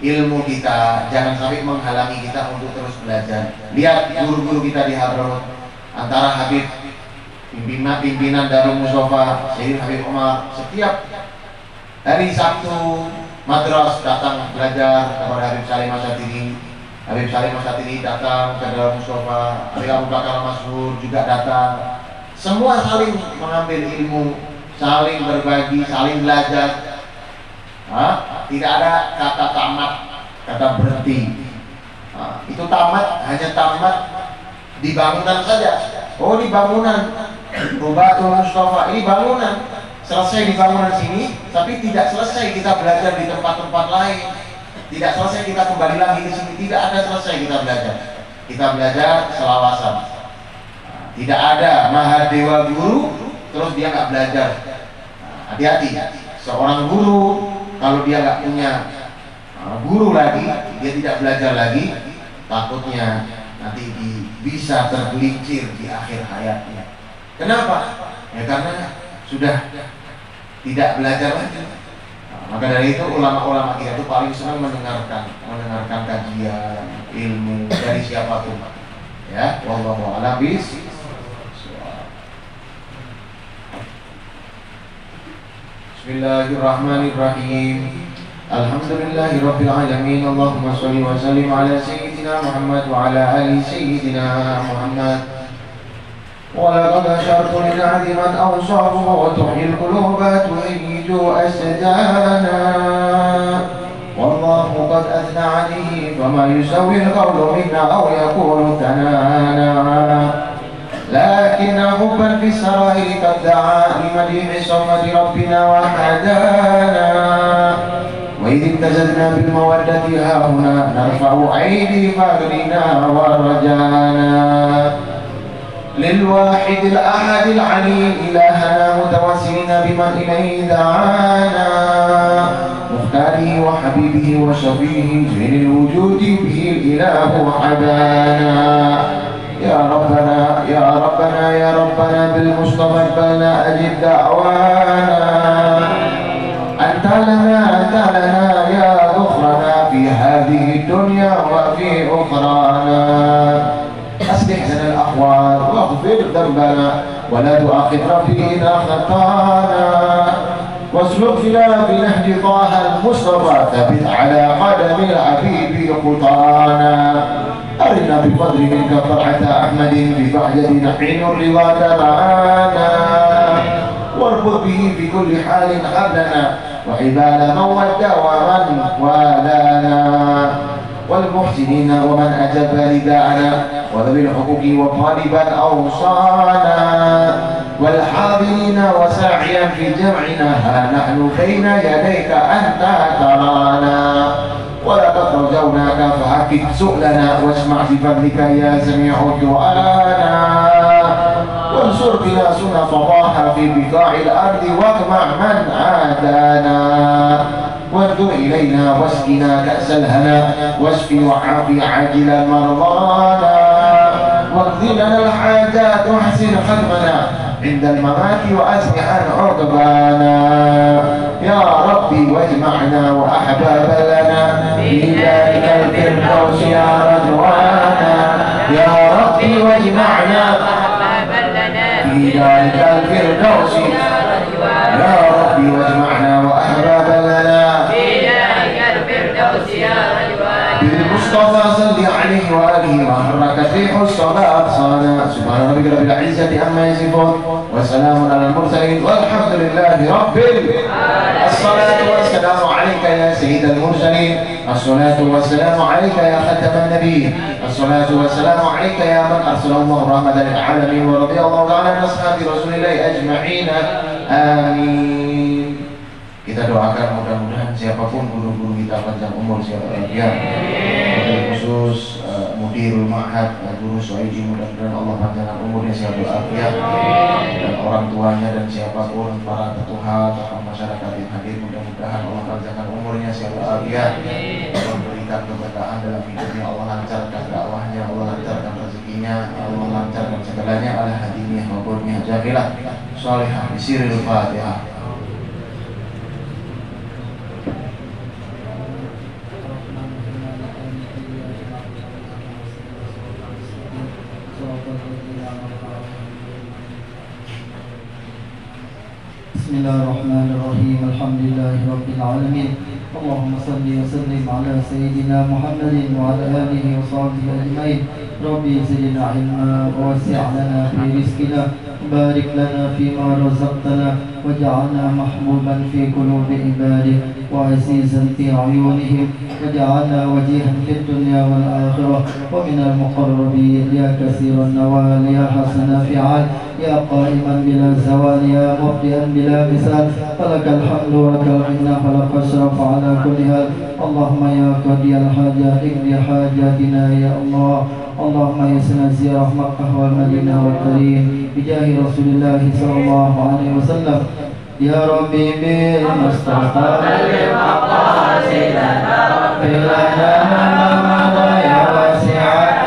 ilmu kita, jangan sampai menghalangi kita untuk terus belajar. Lihat guru-guru kita di Hadramaut, antara Habib pimpinan Darul Mustafa, Syekh Habib Umar, setiap hari Sabtu madras datang belajar kepada Habib Salim Asyatiri. Habib Salim Asyatiri datang ke Darul Mustafa, Habib Abu Bakar Masyhur juga datang. Semua saling mengambil ilmu, saling berbagi, saling belajar. Tidak ada kata tamat, kata berhenti. Itu tamat, hanya tamat di bangunan saja. Oh, di bangunan Rubatul Mustafa, ini bangunan. Selesai di bangunan sini, tapi tidak selesai kita belajar di tempat-tempat lain. Tidak selesai kita kembali lagi ke sini. Tidak ada selesai kita belajar. Kita belajar selawasan. Tidak ada Mahadewa guru terus dia nggak belajar. hati-hati. Seorang guru kalau dia nggak punya guru lagi, dia tidak belajar lagi, takutnya nanti bisa tergelincir di akhir hayatnya. Kenapa? Ya karena sudah tidak belajar lagi. Maka dari itu ulama-ulama kita itu paling senang mendengarkan kajian ilmu dari siapapun. Ya, wallahu a'lam bishawab. Bismillahirrahmanirrahim. Alhamdulillahirabbil alamin. Allahumma shalli wa sallim ala sayyidina Muhammad wa ala ali sayyidina Muhammad. ولقد أشرت للعهد من أوصافه وتحيي القلوب تهيج أسدانا والله قد أثنى عليه فما يسوي القول منا أو يكون ثنانا لكن حبا في السرائر قد دعا لمديح صفة ربنا وحدانا وإذ ابتززنا بالمودة هاهنا نرفع أيدي فقرنا ورجانا للواحد الأحد العليم إلهنا متوسلين بمن إليه دعانا مختاره وحبيبه وشفيه جين الوجود به الإله حبانا يا ربنا يا ربنا يا ربنا بالمصطفى اقبلنا أجب دعوانا أنت لنا يا ذخرنا في هذه الدنيا وفي أخرانا أصلح لنا الأحوال واغفر ذنبنا ولا تؤاخذنا فينا خطانا واسلك فينا بنهج طه المصطفى ثبت على قدم الحبيب خطانا أرنا بفضل منك فرحة أحمد ببهجة نحين الرضا ترعانا واربط به في كل حال حبلنا وحبال من ود ومن والانا والمحسنين ومن أجاب رداءنا وذوي الحقوق وطالبا أوصانا والحاضرين وساعيا في جمعنا ها نحن بين يديك أنت ترانا ولقد رجوناك فحقق سؤلنا واسمع بفضلك يا سميع دعانا وانصر بنا سنة فضاح في بقاع الأرض واقمع من عادانا وانظر إلينا واسقنا كأس الهنا واشف وعافي عاجلا مرضانا واقضي لنا الحاجات واحسن ختمنا عند الممات وأسمع عقبانا يا ربي واجمعنا وأحبابا لنا في ذلك الفردوس يا رضوانا يا ربي واجمعنا في ذلك الفردوس يا ربي واجمعنا وأحبابا لنا بالمصطفى صل عليه وآله ما حركت ريح الصلاة أبصانا سبحان ربك رب العزة عما يصفون وسلام على المرسلين والحمد لله رب الصلاة والسلام عليك يا سيد المرسلين الصلاة والسلام عليك يا ختم النبي الصلاة والسلام عليك يا من أرسل الله رحمة للعالمين ورضي الله تعالى عن أصحاب رسول الله أجمعين آمين. Kita doakan mudah-mudahan siapapun guru-guru kita panjang umur ya. Khusus Mudirul Ma'had Guru Suhaiji, mudah-mudahan Allah panjangkan umurnya sehat walafiat, dan orang tuanya dan siapapun para ketua tokoh masyarakat yang hadir, mudah-mudahan Allah panjangkan umurnya sehat walafiat, Allah berikan keberkahan dalam hidupnya, Allah lancarkan dakwahnya, Allah lancarkan rezekinya, Allah lancarkan segalanya ala hadiniah maupun jahilah salihah bisiril Fatihah. Bismillahirrahmanirrahim. Alhamdulillahi rabbil alamin. Allahumma salli wa sallim ala sayyidina Muhammadin wa ala alihi wa sahbihi ajma'in. Rabbi zidna ilma wa wasi' lana fi rizqina barik lana fima razaqtana waj'alna mahbuban fi qulubi ibadik wa azizan fi ayunihim waj'alna wajihan fid dunya wal akhirah wa minal muqarrabin ya katsiran nawal ya hasana fi'al ya qa'iman bila zawal ya mubdian bila misal falakal hamdu wa lakal minna falakal syarafu ala kulli hal. Allahumma ya qadiyal hajat iqdi hajatina ya Allah. Allahumma yassir ziyarah Makkah wal Madinah wal Karim bijahi Rasulillah sallallahu alaihi wasallam. يا ربي بالمصطفى بلغ مقاصدنا واغفر لنا ما مضى يا واسع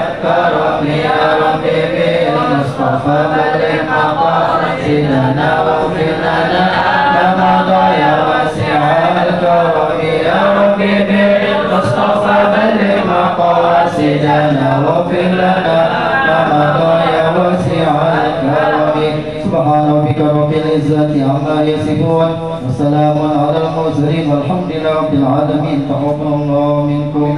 الكرم يا ربي بالمصطفى بلغ مقاصدنا واغفر لنا ما مضى يا واسع الكرم يا ربي بالمصطفى بلغ مقاصدنا واغفر لنا ما مضى يا واسع الكرم سبحان ربك رب العزة عما يصفون وسلام على المرسلين والحمد لله رب العالمين. تقبل الله منكم.